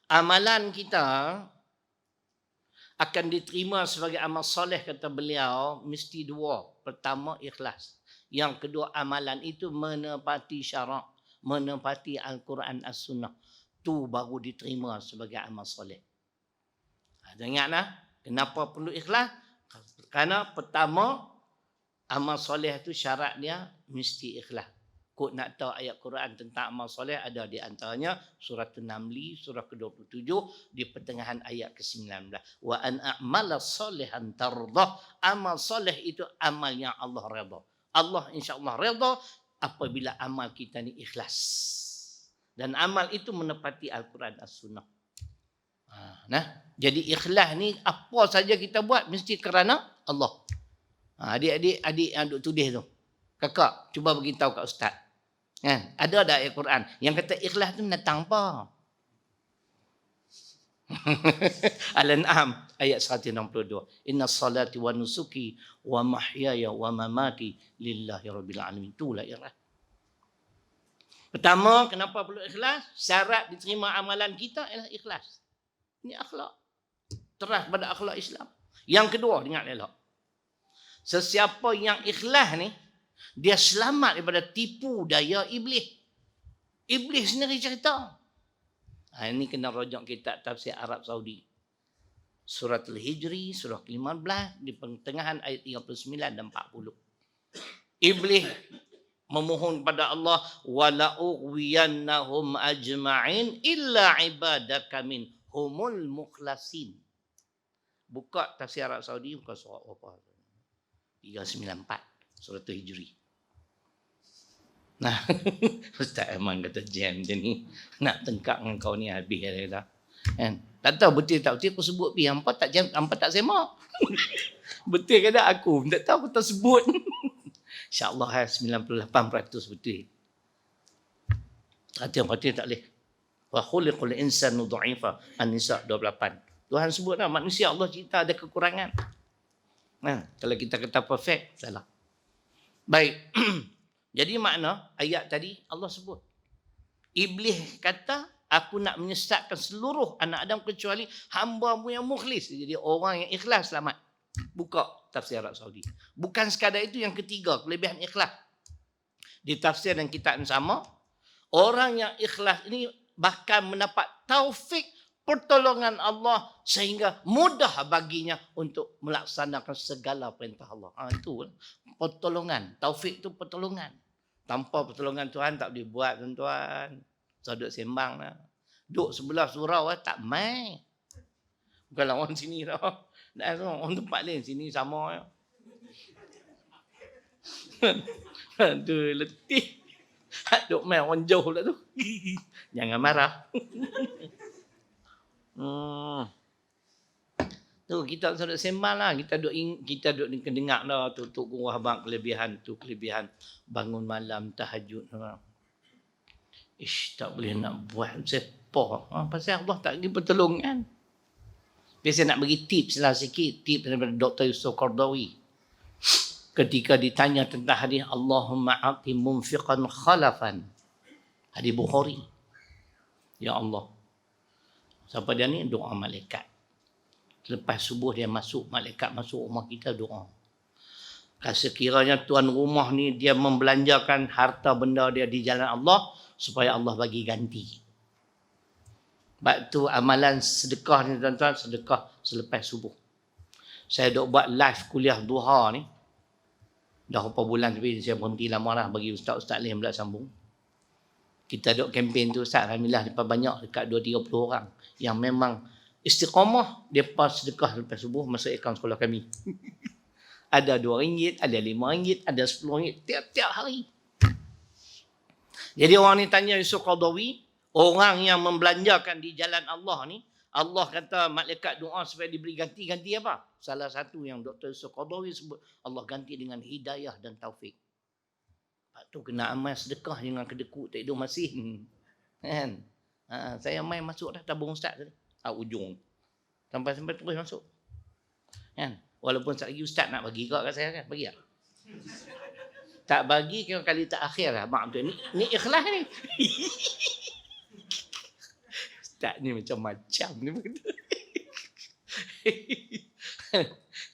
Amalan kita akan diterima sebagai amal soleh, kata beliau, mesti 2. Pertama, ikhlas. Yang kedua, amalan itu menepati syarak, menepati Al-Quran As-Sunnah. Tu baru diterima sebagai amal soleh. Ingatlah, kenapa perlu ikhlas? Kerana pertama, amal soleh itu syarat dia mesti ikhlas. Kod nak tahu ayat Quran tentang amal soleh ada di antaranya surah An-Naml, surah ke-27 di pertengahan ayat ke-19. Wa an a'mala solehan tardah. Amal soleh itu amal yang Allah redha. Allah insya-Allah redha apabila amal kita ni ikhlas. Dan amal itu menepati Al-Quran As-Sunnah. Jadi ikhlas ni apa saja kita buat mesti kerana Allah. Adik yang duk tulis tu. Kakak cuba beritahu kat ustaz. Kan? Ada ayat Quran yang kata ikhlas tu datang apa? Al-An'am ayat 162. Inna salati wa nusuki wa mahyaya wa mamati lillahi rabbil alamin. Itulah ikhlas. Pertama, kenapa perlu ikhlas? Syarat diterima amalan kita ialah ikhlas. Ini akhlak. Terah pada akhlak Islam. Yang kedua, dengar elok. Sesiapa yang ikhlas ni, dia selamat daripada tipu daya iblis. Iblis sendiri cerita. Ini kena rujuk kitab tafsir Arab Saudi. Surah Al-Hijri, surah ke-15, di pertengahan ayat 39 dan 40. Iblis memohon kepada Allah, wala ughwiyannahum ajma'in illa ibadaka minhumul mukhlasin. Buka tafsir Arab Saudi, buka surah apa? 394, surah Al-Hijri. Nah, Ustaz Aiman kata jam je ni. Nak tengkak dengan kau ni habis dia kata. Kan? Tak tahu betul tak betul aku sebut pi hampa tak jam, hampa tak semak. Betul ke tak aku? Tak tahu aku tak sebut. Insya-Allah 98% betul. Hati-hati tak boleh. Wa khuliqal insanu dha'ifa. An-Nisa 28. Tuhan sebut dah manusia Allah cipta ada kekurangan. Kalau kita kata perfect, salah. Baik. Jadi makna ayat tadi Allah sebut. Iblis kata, aku nak menyesatkan seluruh anak Adam kecuali hamba-Mu yang mukhlis. Jadi orang yang ikhlas selamat. Buka tafsir Arab Saudi. Bukan sekadar itu, yang ketiga, kelebihan ikhlas. Di tafsir dan kitab yang sama, orang yang ikhlas ini bahkan mendapat taufik pertolongan Allah sehingga mudah baginya untuk melaksanakan segala perintah Allah. Itu pertolongan. Taufik itu pertolongan. Tanpa pertolongan Tuhan tak boleh buat, tuan-tuan. So, duduk sembang lah. Duduk sebelah surau tak main. Bukanlah orang sini tau. Orang tempat lain sini sama. Aduh, letih. Duduk main orang jauh lah tu. Jangan marah. Tu kita sudah sembang lah, kita duk dengar dah tu guru abang kelebihan bangun malam tahajud. Tak boleh nak buat sepa. Pasal Allah tak bagi pertolongan. Biasa nak bagi tips lah sikit, tips daripada Dr. Yusuf Qaradawi. Ketika ditanya tentang hadis Allahumma a'ti munfiqan khalafan. Hadis Bukhari. Ya Allah. Sampai dia ni doa malaikat. Lepas subuh dia masuk, malaikat masuk rumah kita doa. Sekiranya tuan rumah ni dia membelanjakan harta benda dia di jalan Allah supaya Allah bagi ganti. Sebab tu amalan sedekah ni tuan-tuan, sedekah selepas subuh. Saya duk buat live kuliah duha ni. Dah berapa bulan tapi saya berhenti lama lah bagi ustaz-ustaz lain pula sambung. Kita duk kempen tu Ustaz, alhamdulillah depa banyak dekat 2-30 orang yang memang istiqamah depa sedekah lepas subuh masuk akaun sekolah kami. Ada RM2, ada RM5, ada RM10 tiap-tiap hari. Jadi orang ni tanya Yusuf Qaradawi, orang yang membelanjakan di jalan Allah ni, Allah kata malaikat doa supaya diberi ganti apa? Salah satu yang Dr. Yusuf Qaradawi sebut, Allah ganti dengan hidayah dan taufik. Tu kena amal sedekah dengan kedekut tak hidup masih. Kan? Saya main masuk dah tabung ustaz tadi. Ujung. Sampai terus masuk. Kan? Walaupun sekejap lagi ustaz nak bagi kat saya kan. Bagi tak? Tak bagi kali tak akhir lah. Mak tu ni ikhlas ni. Ustaz ni macam-macam ni.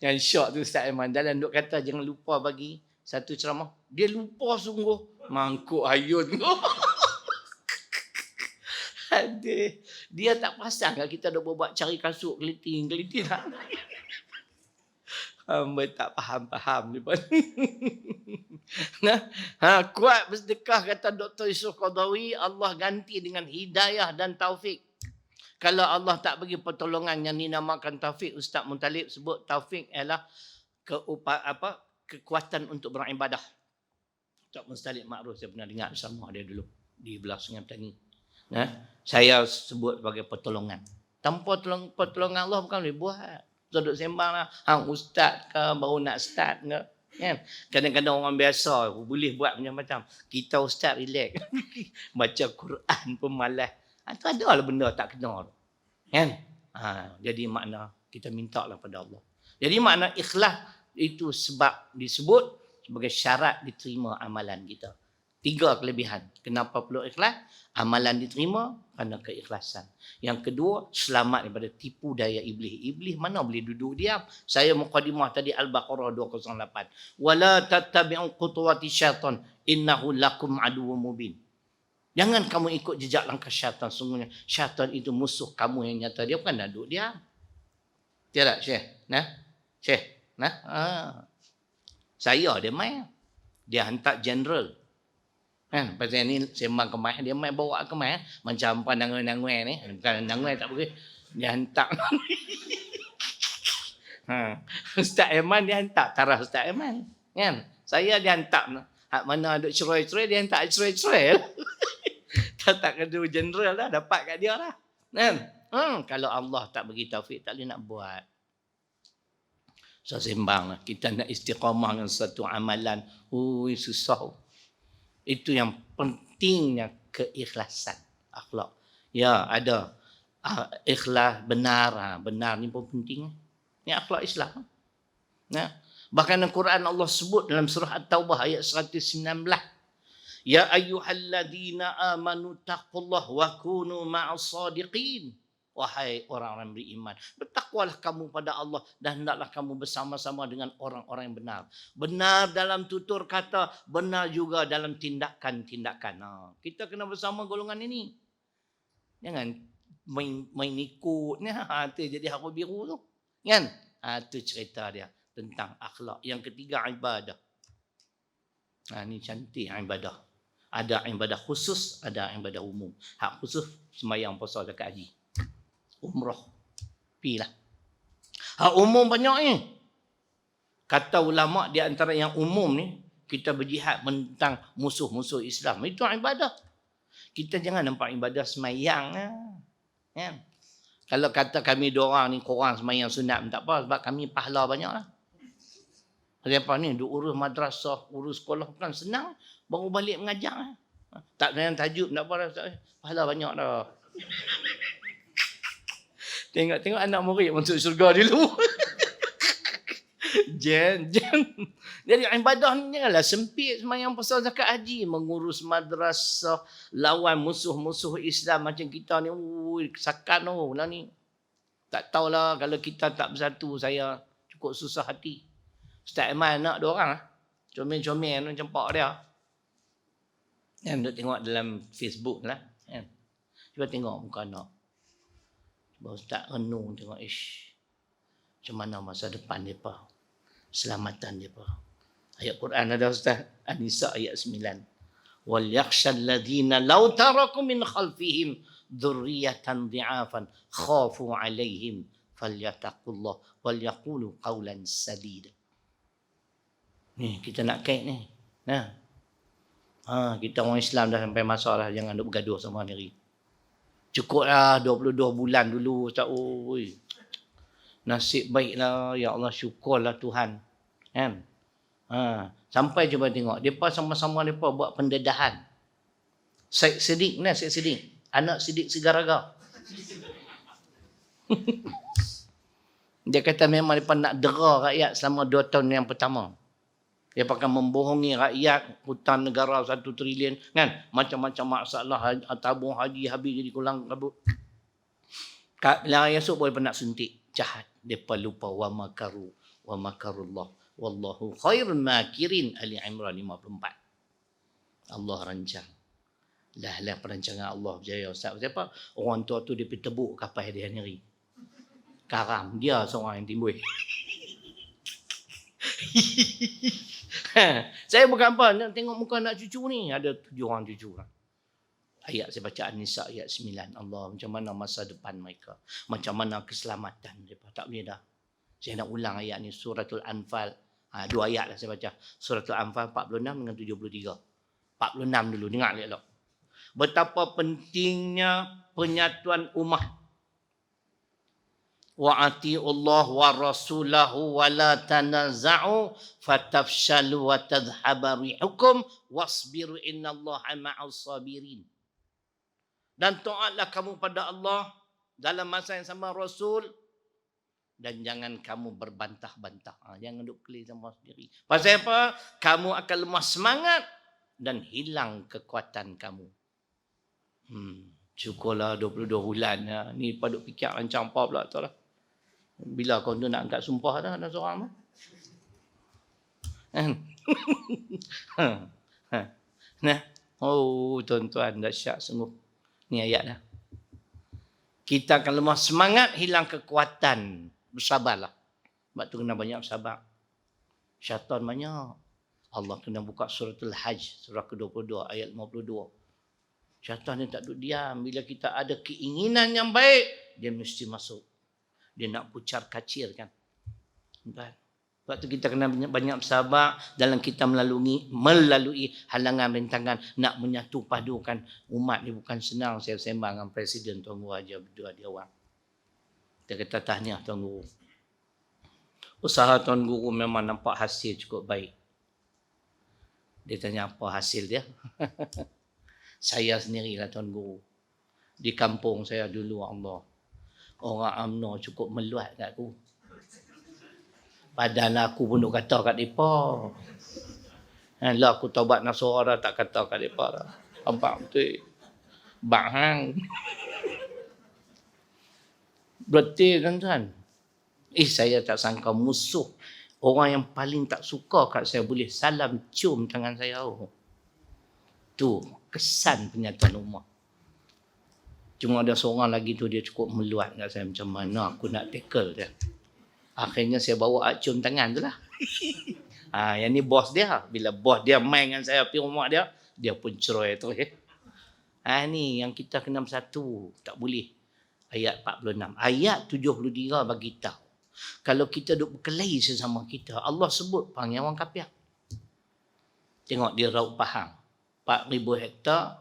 Yang syok tu Ustaz Aiman. Dalam duk kata jangan lupa bagi satu ceramah. Dia lupa sungguh. Mangkuk ayun. Dia tak perasan kalau kita dah buat cari kasut keliting tak. Hamba tak faham-faham ni pun. Nah, kuat bersedekah kata Dr. Yusuf Qaradawi, Allah ganti dengan hidayah dan taufik. Kalau Allah tak bagi pertolongan yang dinamakan taufik, Ustaz Muntalib sebut taufik ialah kekuatan untuk beribadah. Ustaz Muntalib Makruf saya pernah dengar sama dia dulu di belah Sungai Petani. Saya sebut sebagai pertolongan. Tanpa pertolongan Allah bukan boleh buat. Duduk sembang lah. Hang ustaz ke baru nak start ke. Kan? Kadang-kadang orang biasa boleh buat macam-macam. Kita ustaz relax. Baca Quran pun malas. Itu ada lah benda tak kena. Kan? Jadi makna kita minta lah pada Allah. Jadi makna ikhlas itu sebab disebut sebagai syarat diterima amalan kita. 3 kelebihan. Kenapa perlu ikhlas? Amalan diterima kerana keikhlasan. Yang kedua, selamat daripada tipu daya iblis. Iblis mana boleh duduk diam. Saya mukadimah tadi Al-Baqarah 208. Wala tattabi'u khutuwati syaitan innahu lakum aduwwum mubin. Jangan kamu ikut jejak langkah syaitan. Sungguhnya syaitan itu musuh kamu yang nyata. Dia bukan duduk diam. Tidak, Syekh? Syekh? Saya dia main. Dia hantar general. Kan, pasal ni sembang kemas, dia main bawa kemas macam pandang-pandang ni. Bukan pandang tak boleh. Dia hantar. Ustaz Aiman dia hantar taraf Ustaz Aiman. Kan? Saya dia hantar. Hak mana ada cerai-cerai dia hantar cerai-cerai. tak kena general dah dapat kat dia lah. Kan? Kalau Allah tak bagi taufik tak boleh nak buat. So sembang lah. Kita nak istiqamah dengan satu amalan. Susah. Itu yang pentingnya keikhlasan akhlak. Ya, ada ikhlas benar. Benar ni pun penting. Ni akhlak Islam. Bahkan Al-Quran Allah sebut dalam surah At-Taubah ayat 119. Ya ayyuhalladzina amanu taqullaha wa kunu ma'as sadiqin. Wahai orang-orang beriman, bertakwalah kamu pada Allah dan hendaklah kamu bersama-sama dengan orang-orang yang benar. Benar dalam tutur kata, benar juga dalam tindakan-tindakan. Kita kena bersama golongan ini. Jangan main ikut ni, jadi haru biru tu. Kan? Itu cerita dia tentang akhlak. Yang ketiga, ibadah. Ni cantik ibadah. Ada ibadah khusus, ada ibadah umum. Hak khusus sembahyang, puasa, zakat, haji. Umrah. Pilah. Hak umum banyak ni. Kata ulama di antara yang umum ni, kita berjihad tentang musuh-musuh Islam. Itu ibadah. Kita jangan nampak ibadah semayang. Kan? Kalau kata kami dua orang ni korang semayang sunat tak apa sebab kami pahala banyak lah. Siapa ni duk urus madrasah, urus sekolah bukan senang, baru balik mengajar. Tak dengan tajuk tak apa dah. Pahala banyak dah. Tengok-tengok anak murid masuk syurga dulu. Jen. Jadi ibadah ni janganlah sempit sembahyang puasa zakat haji, mengurus madrasah, lawan musuh-musuh Islam macam kita ni. Sakan lah ni. Tak tahulah kalau kita tak bersatu, saya cukup susah hati. Ustaz Aiman nak 2 orang lah. Comel-comel macam pak dia. Kan duk tengok dalam Facebook lah. Kan? Cuba tengok muka anak. Ustaz renung tengok macam mana masa depan mereka, selamatan mereka. Ayat Quran ada Ustaz An-Nisa ayat 9. Wal yakhshal ladzina law taraku min khalfihim dhurriyatan dhi'afan khafu 'alaihim falyattaqullah wal yaqulu qawlan sadida. Ni kita nak kait ni. Kita orang Islam dah sampai masa dah, jangan duk bergaduh sama diri. Cukuplah 22 bulan dulu Ustaz. Nasib baiklah, ya Allah, syukurlah Tuhan. Kan? Sampai cuba tengok depa sama-sama depa buat pendedahan. Syed Siddiq, anak Siddiq Sigaraga. Dia kata memang depa nak dera rakyat selama 2 tahun yang pertama. Dia pakai membohongi rakyat, hutang negara 1 trilion, kan? Macam-macam masalah, tabung haji habis jadi kulang kabut. Bila esok boleh nak suntik. Jahat. Mereka lupa wa makaru wa makarullah. Wallahu khairun makirin. Ali Imran 54. Allah rancang. Lah perancangan Allah berjaya Ustaz. Siapa? Orang tua tu dia pergi tebuk kapal dia sendiri. Karam. Dia seorang yang timbul. Saya bukan apa, nak tengok muka anak cucu ni. Ada 7 orang cucu. Ayat saya baca An-Nisa ayat 9. Allah, macam mana masa depan mereka. Macam mana keselamatan mereka. Tak boleh dah. Saya nak ulang ayat ni. Suratul Anfal. 2 ayat lah saya baca. Suratul Anfal 46 dengan 73. 46 dulu. Dengar elok. Betapa pentingnya penyatuan umat. Wa ati'ullah wa rasulahu wa la tanaza'u fatafshalu wa tadhhaba rihukum wasbiru innallaha ma'as sabirin. Dan taatlah kamu pada Allah dalam masa yang sama Rasul dan jangan kamu berbantah-bantah. Jangan duk kelih sama sendiri. Pasal apa? Kamu akan lemah semangat dan hilang kekuatan kamu. Syukurlah 22 bulan. Ni paduk fikir rancang apa pula tu lah. Bila kau tu nak angkat sumpah dah ada seorang tu. Nah, oh tuan-tuan dahsyat sungguh. Ni ayat dah. Kita akan lemah semangat, hilang kekuatan. Bersabarlah. Sebab tu kena banyak bersabar. Syaitan banyak. Allah kena buka suratul Hajj, surah ke-22 ayat 52. Syaitan ni tak duduk diam. Bila kita ada keinginan yang baik, dia mesti masuk. Dia nak pucar kacir kan. Sebab tu kita kena banyak bersabar dalam kita melalui halangan rintangan nak menyatu padukan umat ni bukan senang. Saya sembang dengan Presiden Tuan Guru Haji Abdul Hadi Awang. Dia kata tahniah Tuan Guru. Usaha Tuan Guru memang nampak hasil cukup baik. Dia tanya apa hasil dia? Saya sendirilah Tuan Guru. Di kampung saya dulu Allah. Orang UMNO cukup meluat kat aku. Padahal aku pun duk kata kat mereka. Lah aku taubat Nasara tak kata kat mereka dah. Nampak betul. Bahang. Betul tuan-tuan. Saya tak sangka musuh. Orang yang paling tak suka kat saya boleh salam cium tangan saya. Tu kesan penyatuan umat. Cuma ada seorang lagi tu dia cukup meluat kat saya macam mana aku nak tackle dia. Akhirnya saya bawa cium tangan tu lah. Yang ni bos dia. Bila bos dia main dengan saya pergi rumah dia, dia pun cerai tu. Ni yang kita kena bersatu. Tak boleh. Ayat 46. Ayat 73 bagi tahu. Kalau kita duk berkelahi sesama kita, Allah sebut panggil orang kafir. Tengok di Raut Pahang. 4,000 hektar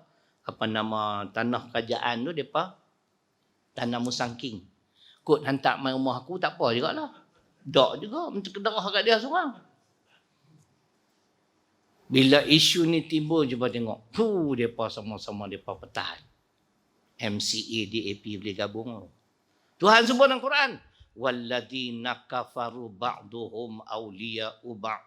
tanah kerajaan tu depa tanah musangking. Kod hantar mai rumah aku tak apa jugalah. Dak juga untuk kedarah kat dia seorang. Bila isu ni timbul cuba tengok. Depa sama-sama depa pertahan. MCA DAP boleh gabung. Tuhan sebut dalam Quran, walladzina kafaru ba'duhum awliya'u ba'd.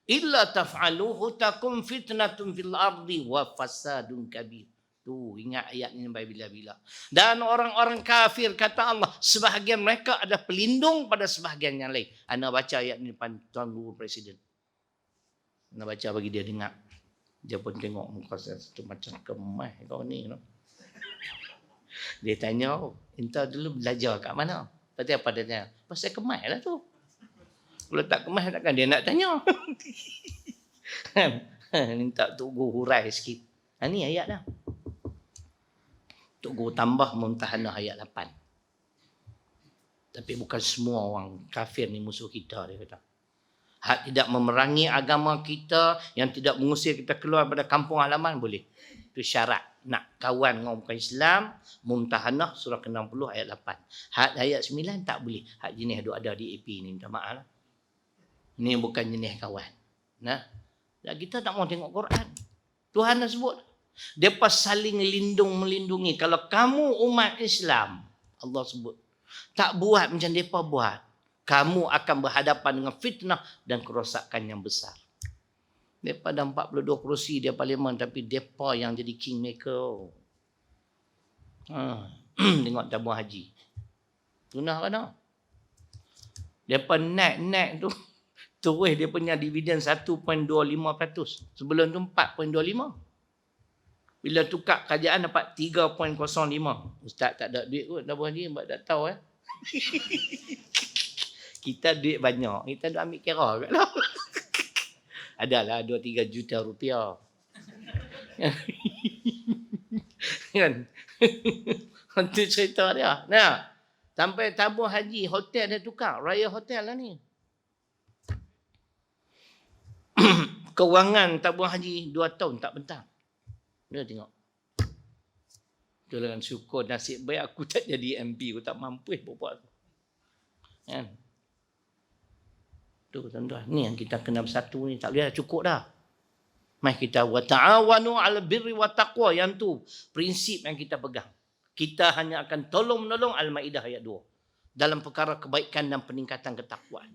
Illa taf'aluhu takum fitnatun fil ardi wa fasadun kabir. Tu ingat ayat ni sampai bila-bila. Dan orang-orang kafir kata Allah, sebahagian mereka ada pelindung pada sebahagian yang lain. Ana baca ayat ni depan Tuan Guru Presiden. Ana baca bagi dia dengar. Dia pun tengok muka saya tu macam kemah kau ni. No? Dia tanya, "Entah dulu belajar kat mana?" Pasal apa dia tanya? Pasal kemah lah tu. Kalau tak kemas takkan dia nak tanya. Minta Tok Guru hurai sikit. Ni ayat dah. Tok Guru tambah Mumtahanah ayat 8. Tapi bukan semua orang kafir ni musuh kita, dia kata. Hak tidak memerangi agama kita, yang tidak mengusir kita keluar pada kampung halaman boleh. Itu syarat. Nak kawan dengan orang Islam, Mumtahanah surah ke-60 ayat 8. Hak ayat 9 tak boleh. Hak jenis ada di AP ni, minta maaf lah. Ni bukan jenis kawan. Nah, kita tak mau tengok Quran. Tuhan dah sebut. Depa saling melindungi. Kalau kamu umat Islam, Allah sebut, tak buat macam depa buat, kamu akan berhadapan dengan fitnah dan kerosakan yang besar. Depa ada 42 kerusi dia parlimen, tapi depa yang jadi kingmaker. Tengok tabung haji. Tunah kan? Depa naik tu. Terus dia punya dividen 1.25%. Sebelum tu 4.25. Bila tukar kerajaan dapat 3.05. Ustaz tak ada duit kot tabung haji, sebab tak tahu Kita duit banyak, kita duk ambil kira kat lah. Adalah 2-3 juta rupiah. Kan? Itu cerita dia. Nah, sampai tabung haji, hotel dia tukar. Raya hotel lah ni. Kewangan tabung haji 2 tahun tak bentang. Dia tengok. Tu dengan syukur nasib baik aku tak jadi MP. Aku tak mampu buat tu. Kan? Tu tuan-tuan. Ni yang kita kena bersatu ni. Tak boleh dah, cukup dah. Mari kita wa ta'awanu 'alal birri wa taqwa. Yang tu prinsip yang kita pegang. Kita hanya akan tolong-menolong Al-Maidah ayat 2. Dalam perkara kebaikan dan peningkatan ketakwaan.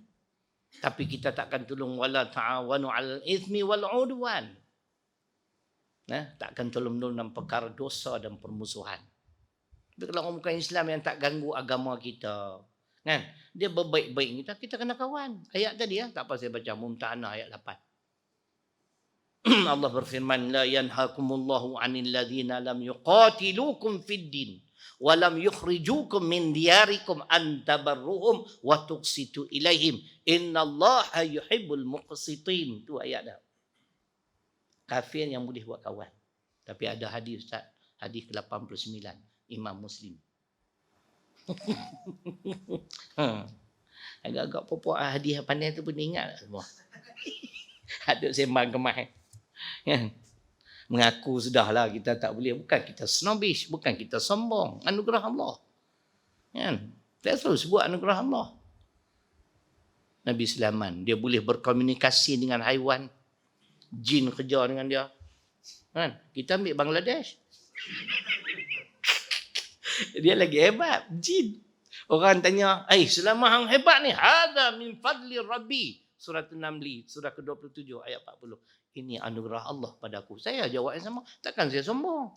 Tapi kita takkan tolong wala ta'awanu 'alal itsmi wal 'udwan. Tak akan tolong-menolong dalam perkara dosa dan permusuhan. Tapi kalau orang bukan Islam yang tak ganggu agama kita, kan? Dia berbaik-baik kita kena kawan. Ayat tadi tak apa saya baca Mumtahanah ayat 8. Allah berfirman, la yanhakumullahu 'anil ladzina lam yuqatilukum fid din wa lam yukhrijukum min diyarikum an tabarruhum wa tuqsitu ilaihim innallaha yuhibbul muqsitin. Tu ayat dah. Kafir yang boleh buat kawan. Tapi ada hadis Ustaz, hadis ke-89 Imam Muslim. Agak-agak popok hadis pandai tu pun ingat semua. Ada sembang kemah. Kan? Mengaku sudahlah kita tak boleh. Bukan kita snobbish, bukan kita sombong. Anugerah Allah. Kan? Dia selalu sebut anugerah Allah. Nabi Sulaiman, dia boleh berkomunikasi dengan haiwan. Jin kerja dengan dia. Kan? Kita ambil Bangladesh. Dia lagi hebat, jin. Orang tanya, Sulaiman hang hebat ni. Hadza min fadli Rabbi. Surah An-Naml, surah ke-27 ayat 40. Ini anugerah Allah padaku. Saya jawab yang sama. Takkan saya sombong.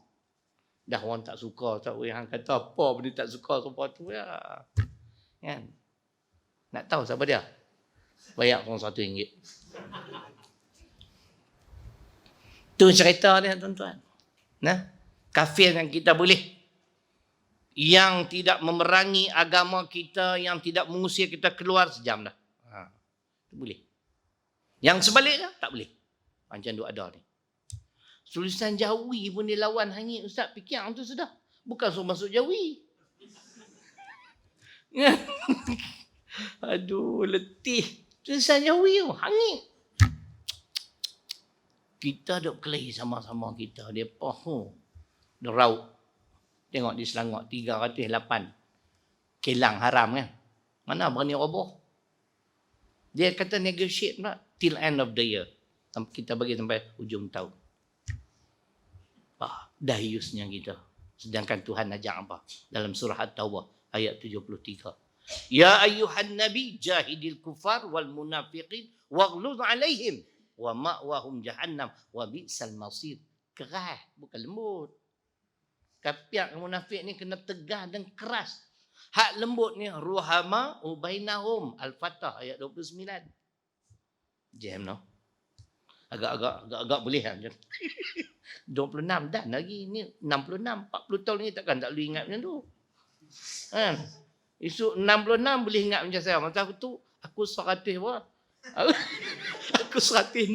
Dah orang tak suka. Tak yang kata apa dia tak suka siapa tu ya. Kan? Nak tahu siapa dia? Bayar orang RM1. Tu cerita dia tuan-tuan. Nah, kafir yang kita boleh. Yang tidak memerangi agama kita, yang tidak mengusir kita keluar sejam dah. Boleh. Yang sebaliknya tak boleh. Macam duk ada ni. Tulisan Jawi pun dia lawan hangit Ustaz. Fikir tu sudah. Bukan suruh masuk Jawi. Aduh, letih. Tulisan Jawi tu hangit. Kita duk kelahi sama-sama kita. Dia poho. Dia rauk. Tengok di Selangor 308. Kilang haram kan. Mana berani roboh. Dia kata negotiate pula till end of the year. Kita bagi sampai hujung tahun. Dayusnya kita. Sedangkan Tuhan ajak apa? Dalam surah At-Taubah ayat 73. Ya ayyuhan nabi jahidil kufar wal munafiqin waghluz alaihim wa ma'wahum jahannam wa bi'sal masir. Keras, bukan lembut. Kapiak munafik ni kena tegas dan keras. Hak lembut ni ruhama ubainahum Al-Fatah ayat 29. Jam no. Agak boleh kan. 26 dan lagi ni 66 40 tahun ni takkan tak boleh ingat macam tu. Kan? Esok 66 boleh ingat macam saya. Masa tu aku 100 apa? Aku 106.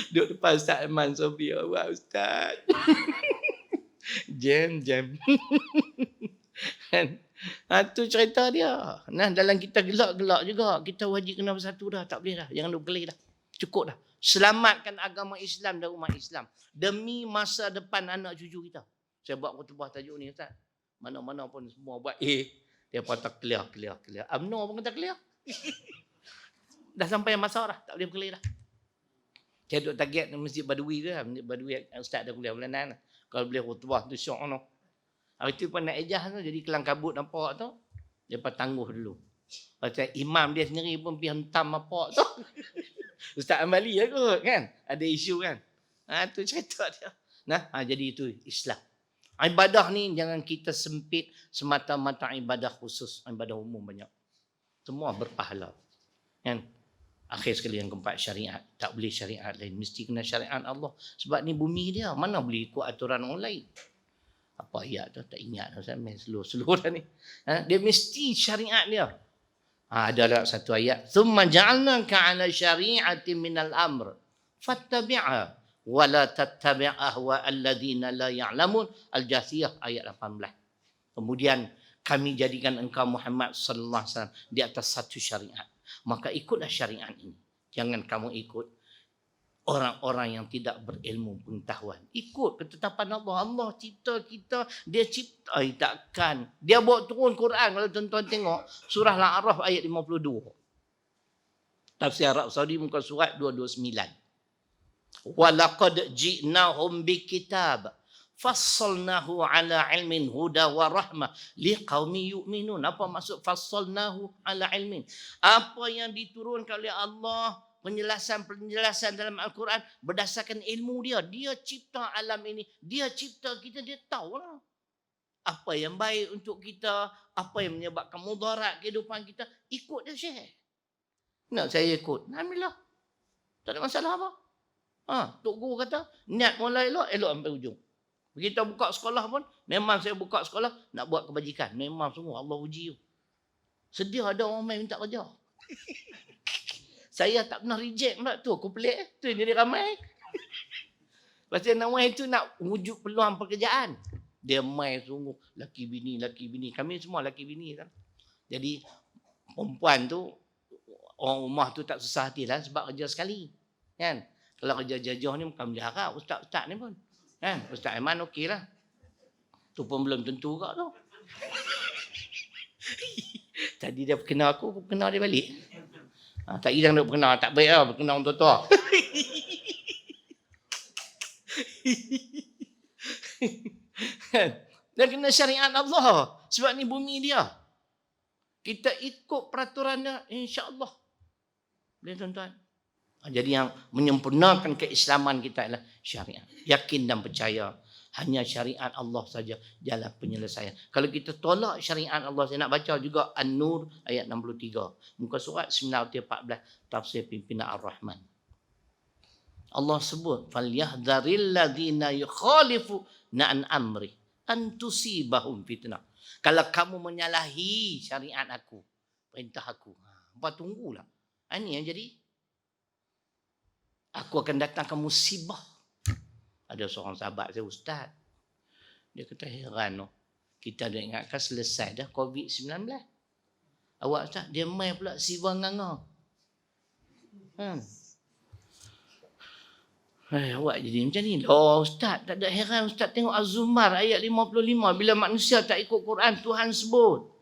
Duduk depan Ustaz Aiman Sofia. Wah Ustaz. Jam. Kan? Tu cerita dia. Nah, dalam kita gelak-gelak juga. Kita wajib kena bersatu dah. Tak boleh dah. Jangan duk kelih dah. Cukup dah. Selamatkan agama Islam dan umat Islam. Demi masa depan anak cucu kita. Saya buat khutbah tajuk ni Ustaz. Mana-mana pun semua buat dia patah clear. UMNO pun kata clear. Dah sampai masa dah. Tak boleh berkelih dah. Saya duk target Masjid Badui tu lah. Masjid Badui Ustaz dah kuliah bulanan. Kalau boleh khutbah tu syok no. Hari tu pun nak ejah tu. Jadi kelang kabut nampak tu. Dia pun tangguh dulu. Pasal imam dia sendiri pun pergi hentam apa tu. Ustaz Amali lah kot kan. Ada isu kan. Tu cerita dia. Jadi itu Islam. Ibadah ni jangan kita sempit semata-mata ibadah khusus. Ibadah umum banyak. Semua berpahala. Kan. Akhir sekali yang keempat syariat. Tak boleh syariat lain. Mesti kena syariat Allah. Sebab ni bumi dia. Mana boleh ikut aturan orang lain. Apa ayat tu tak ingat. Saya main slow dah ni. Dia mesti syariat dia. Ada satu ayat, "Tsumma ja'alnaka 'ala syari'atin minal amr fattabi'ha wa la tattabi' ahwa alladziina la ya'lamun." Al-Jathiyah ayat 18. Kemudian kami jadikan engkau Muhammad sallallahu alaihi wasallam di atas satu syariat. Maka ikutlah syariat ini. Jangan kamu ikut orang-orang yang tidak berilmu pengetahuan. Ikut ketetapan Allah. Allah cipta kita, dia cipta. Takkan. Dia bawa turun Quran. Kalau tuan-tuan tengok surah Al-A'raf ayat 52. Tafsir Arab Saudi muka surat 229. Walaqad ji'nahum bikitab fassalnahu ala ilmin huda wa rahmah liqaumi yu'minun. Apa maksud fassalnahu ala ilmin? Apa yang diturunkan oleh Allah, penjelasan dalam Al-Quran berdasarkan ilmu dia. Dia cipta alam ini, dia cipta kita, dia tahulah apa yang baik untuk kita, apa yang menyebabkan mudarat kehidupan kita. Ikut dia, Syekh. Nak saya ikut, alhamdulillah, tak ada masalah apa. Tok Guru kata niat mula elok sampai ujung. Begitu buka sekolah pun, memang saya buka sekolah nak buat kebajikan. Memang semua Allah uji. Sedia ada orang main minta kerja. Saya tak pernah reject pula tu. Aku pelik. Tu yang jadi ramai. Pasal nak main tu nak wujud peluang pekerjaan. Dia main sungguh. Laki bini. Kami semua laki bini kan. Jadi perempuan tu, orang rumah tu tak susah hati lah sebab kerja sekali. Kan? Kalau kerja jauh ni bukan melihara. Ustaz-ustaz ni pun. Kan? Ustaz Aiman okey lah. Tu pun belum tentu kak tu. Tadi dia kenal aku kenal dia balik. Tak hilang dia kenal. Tak baik lah kenal orang tua-tua. Dia kena syariat Allah. Sebab ni bumi dia. Kita ikut peraturan dia, insya-Allah. Boleh tuan-tuan? Jadi yang menyempurnakan keislaman kita adalah syariat. Yakin dan percaya hanya syariat Allah saja jalan penyelesaian. Kalau kita tolak syariat Allah, saya nak baca juga An-Nur ayat 63. Muka surat 9-14 tafsir pimpinan Ar-Rahman. Allah sebut falyahdharil ladzina yukhalifuna an amri an tusibahum fitnah. Kalau kamu menyalahi syariat aku, perintah aku, apa tunggulah. Ini yang jadi. Aku akan datangkan musibah. Ada seorang sahabat saya, ustaz. Dia kata heran. Kita dah ingatkan selesai dah COVID-19. Awak ustaz, dia main pula siwa nganga. Awak jadi macam ni. Oh ustaz, tak ada heran. Ustaz tengok Az-Zumar ayat 55. Bila manusia tak ikut Quran, Tuhan sebut.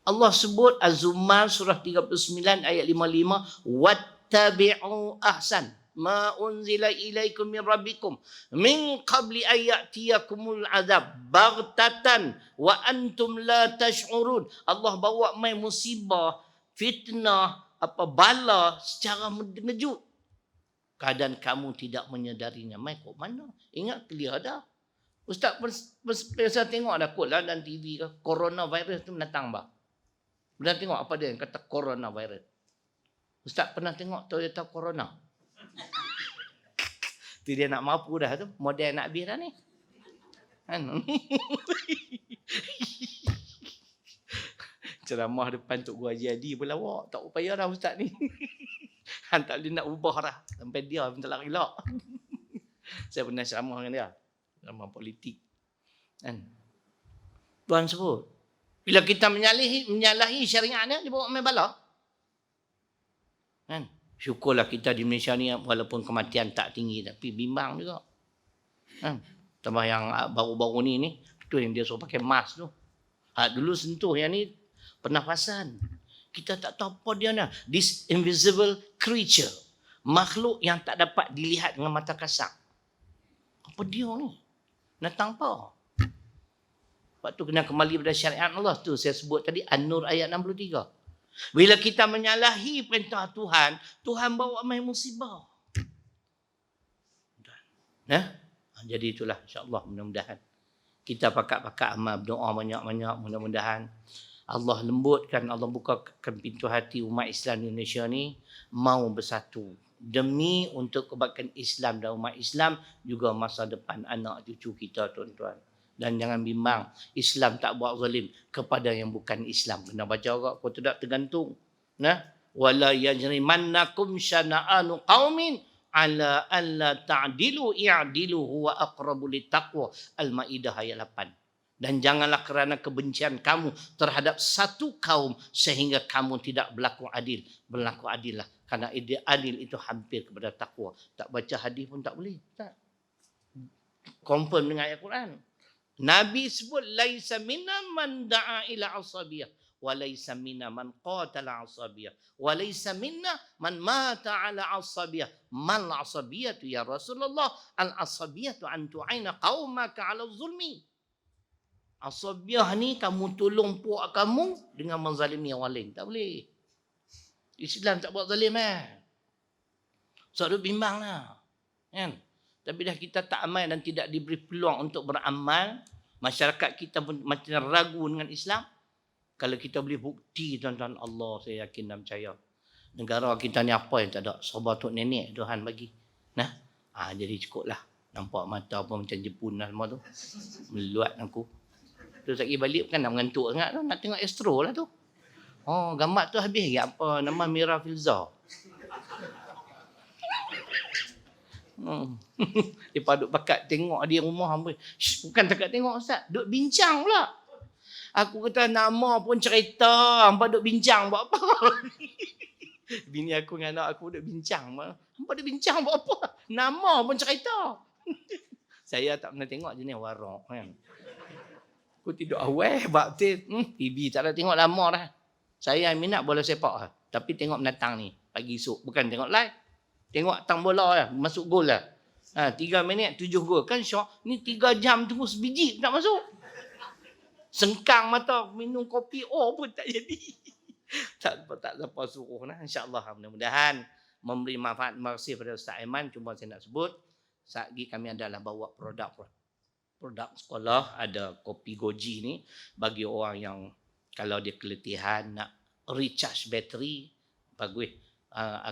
Allah sebut Az-Zumar surah 39 ayat 55. Wattabi'u ahsan ma unzila ilaikum min rabbikum min qabli ayatiyakumul azab baghtatan wa antum la tash'urun. Allah bawa mai musibah, fitnah, bala secara mengejut. Keadaan kamu tidak menyedarinya. Mai kok mana? Ingat clear dah. Ustaz biasa tengok dah kot lah dalam TV ke. Coronavirus tu datang bah. Pernah tengok apa dia yang kata coronavirus? Ustaz pernah tengok Toyota Corona? Tu dia nak mampu dah tu. Model nak habis dah ni. Kan? Ceramah depan Tok Guru Haji Adi pun lawak. Tak upaya dah ustaz ni. Han tak boleh nak ubah dah. Sampai dia minta lah elak. Saya pernah ceramah dengan dia. Ceramah politik. Kan? Tuan sebut. Bila kita menyalahi syariatnya, dia bawa main bala. Kan? Syukurlah kita di Malaysia ni walaupun kematian tak tinggi tapi bimbang juga. Tambah yang baru-baru ni tu yang dia suruh pakai mask tu. Dulu sentuh yang ni pernafasan. Kita tak tahu apa dia ni. This invisible creature. Makhluk yang tak dapat dilihat dengan mata kasar. Apa dia ni? Datang apa? Sebab tu kena kembali pada syariat Allah tu. Saya sebut tadi An-Nur ayat 63. Bila kita menyalahi perintah Tuhan, Tuhan bawa mai musibah. Jadi itulah insya-Allah mudah-mudahan kita pakat-pakat amal berdoa banyak-banyak, mudah-mudahan Allah lembutkan, Allah bukakan pintu hati umat Islam di Indonesia ni mau bersatu demi untuk kebaikan Islam dan umat Islam juga masa depan anak cucu kita tuan-tuan. Dan jangan bimbang, Islam tak buat zalim kepada yang bukan Islam. Kena baca juga, kau tidak tergantung. Nah, wala yajrimannakum syana'anu qaumin ala alla ta'dilu i'dilu huwa aqrabu littaqwa. Al-Maidah ayat 8. Dan janganlah kerana kebencian kamu terhadap satu kaum sehingga kamu tidak berlaku adil. Berlaku adillah. Kerana adil itu hampir kepada takwa. Tak baca hadis pun tak boleh. Tak. Confirm dengan ayat Quran. Nabi sebut laisa minna man da'a ila asabiyah wa laisa minna man qatala asabiyah wa laisa minna man mata ala asabiyah. Man asabiyatu ya Rasulullah? Al asabiyatu an tu'aina qaumaka ala zulmi. Asabiyah ni kamu tolong puak kamu dengan menzalimi orang lain. Tak boleh. Islam tak buat zalim So ada bimbang lah. Kan? Tapi dah kita tak amal dan tidak diberi peluang untuk beramal, masyarakat kita pun macam ragu dengan Islam. Kalau kita boleh bukti tuan-tuan, Allah saya yakin dan percaya. Negara kita ni apa yang tak ada? Sabar tok nenek Tuhan bagi. Nah, jadi cukup lah. Nampak mata apa macam Jepun lah semua tu. Meluat aku. Tu sekali balik kan nak mengantuk sangat tu. Nak tengok Astro lah tu. Oh, gambar tu habis ke apa? Nama Mira Filza. Dia duk pakat tengok dia rumah. Bukan takat tengok Ustaz. Duk bincang pula. Aku kata nama pun cerita. Hampa duk bincang buat apa? Bini aku dengan anak aku duk bincang. Hampa duk bincang buat apa? Nama pun cerita. Saya tak pernah tengok jenis warak kan. Aku tidak aware sebab TV tak ada tengok lama dah. Saya minat bola sepak lah. Tapi tengok mendatang ni. Pagi esok. Bukan tengok live. Tengok tang bola lah. Masuk gol lah. 3 minit 7 gol. Kan syok. Ni 3 jam tunggu sebiji tak masuk. Sengkang mata. Minum kopi. Pun tak jadi. tak siapa suruh lah. InsyaAllah. Mudah-mudahan memberi manfaat mersi pada Ustaz Aiman. Cuma saya nak sebut. Saat ini kami adalah bawa produk sekolah. Ada kopi goji ni. Bagi orang yang kalau dia keletihan nak recharge bateri, bagus.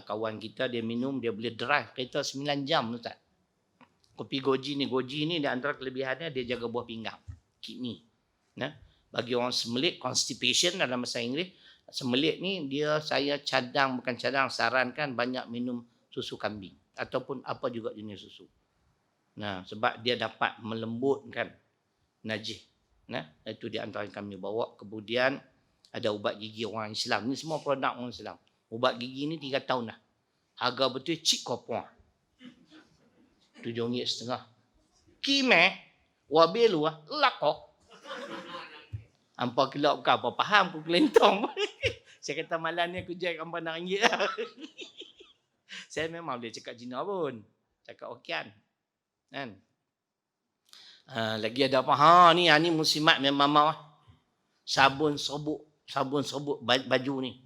Kawan kita dia minum, dia boleh drive kereta 9 jam Ustaz. Kopi goji ni di antara kelebihannya dia jaga buah pinggang, kidney. Nah, bagi orang semelit, constipation dalam bahasa Inggeris, semelit ni saya sarankan banyak minum susu kambing ataupun apa juga jenis susu. Nah, sebab dia dapat melembutkan najis. Nah, itu di antara yang kami bawa. Kemudian ada ubat gigi orang Islam. Ni semua produk orang Islam. Ubat gigi ni 3 tahun dah. Harga betul cik kopong. RM7.5. Kime wabelu lako. Hampa kelak bukan apa faham aku kelentong. Saya kata malam ni aku jual hampa RM6. Saya memang boleh cakap Cina pun. Cakap Hokkien. Kan? Lagi ada apa? Ni musimat memang mau. Sabun serbuk baju ni.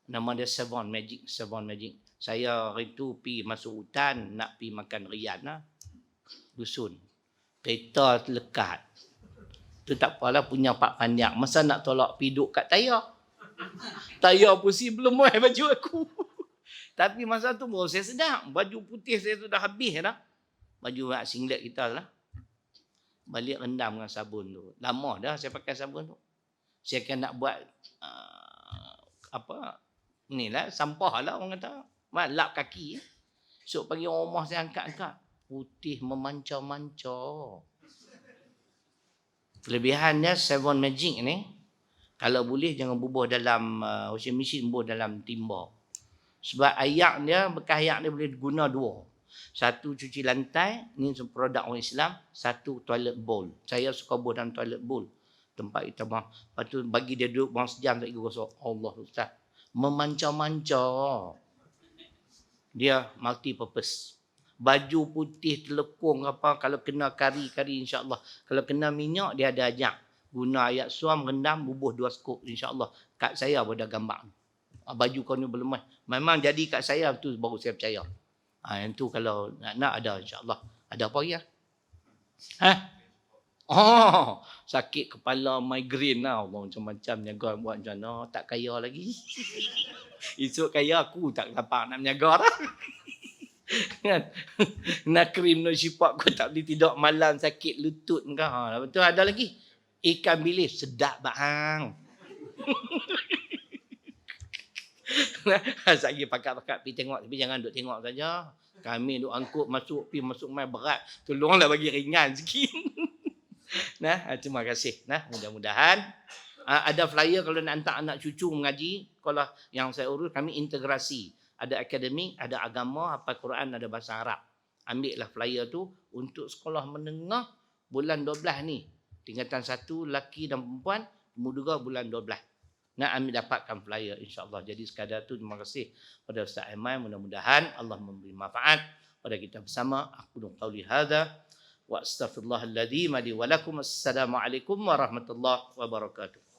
Nama dia Savon Magic. Saya hari tu pergi masuk hutan nak pergi makan rian lah. Dusun. Kereta terlekat. Tu tak apalah punya pak panjang. Masa nak tolak pergi duduk kat tayar. Tayar pusi belum muai baju aku. Tapi masa tu baru saya sedap. Baju putih saya tu dah habis dah. Baju singlet kita lah. Balik rendam dengan sabun tu. Lama dah saya pakai sabun tu. Saya akan nak buat ni lah, sampah lah orang kata. Lap kaki. So pagi rumah saya angkat-angkat. Putih memancar-mancar. Kelebihannya Savon Magic ni, kalau boleh jangan bubuh dalam washing machine, bubuh dalam timba. Sebab ayak dia, bekas ayak dia boleh guna 2. Satu cuci lantai, ni produk orang Islam. Satu toilet bowl. Saya suka bubuh dalam toilet bowl. Tempat kita bang. Lepas tu bagi dia duduk bang sejam tak gosok. Allah Ustaz. Memancar-mancar. Dia multi purpose. Baju putih telekung apa, kalau kena kari insya-Allah. Kalau kena minyak dia ada ajak. Guna ayat suam rendam bubuh 2 skop insya-Allah. Kat saya pun ada gambar. Baju kau ni belum memang jadi kat saya tu baru saya percaya. Yang tu kalau nak ada insya-Allah. Ada apa ya? Sakit kepala migraine lah. Macam-macam jaga buat macam mana. Tak kaya lagi. Esok kaya aku tak dapat nak menjaga dah. Kan? Nak krim no syipak aku tak boleh tidur malam sakit lutut kau. Lepas tu ada lagi. Ikan bilis sedap bang. Saya pakat-pakat pergi tengok, tapi jangan duk tengok saja. Kami duk angkut masuk mai berat. Tolonglah bagi ringan sikit. Terima kasih. Mudah-mudahan ada flyer kalau nak hantar anak cucu mengaji. Kalau yang saya urus kami integrasi. Ada akademik, ada agama, hafal Quran, ada bahasa Arab. Ambillah flyer tu untuk sekolah menengah bulan 12 ni. Tingkatan 1 lelaki dan perempuan, umur 2 bulan 12. Nak ambil dapatkan flyer insya-Allah. Jadi sekadar tu terima kasih pada Ustaz Aiman, mudah-mudahan Allah memberi manfaat pada kita bersama. Aku qauli hadza wa astaghfirullahal ladzim li wa lakum. Assalamualaikum warahmatullahi wabarakatuh.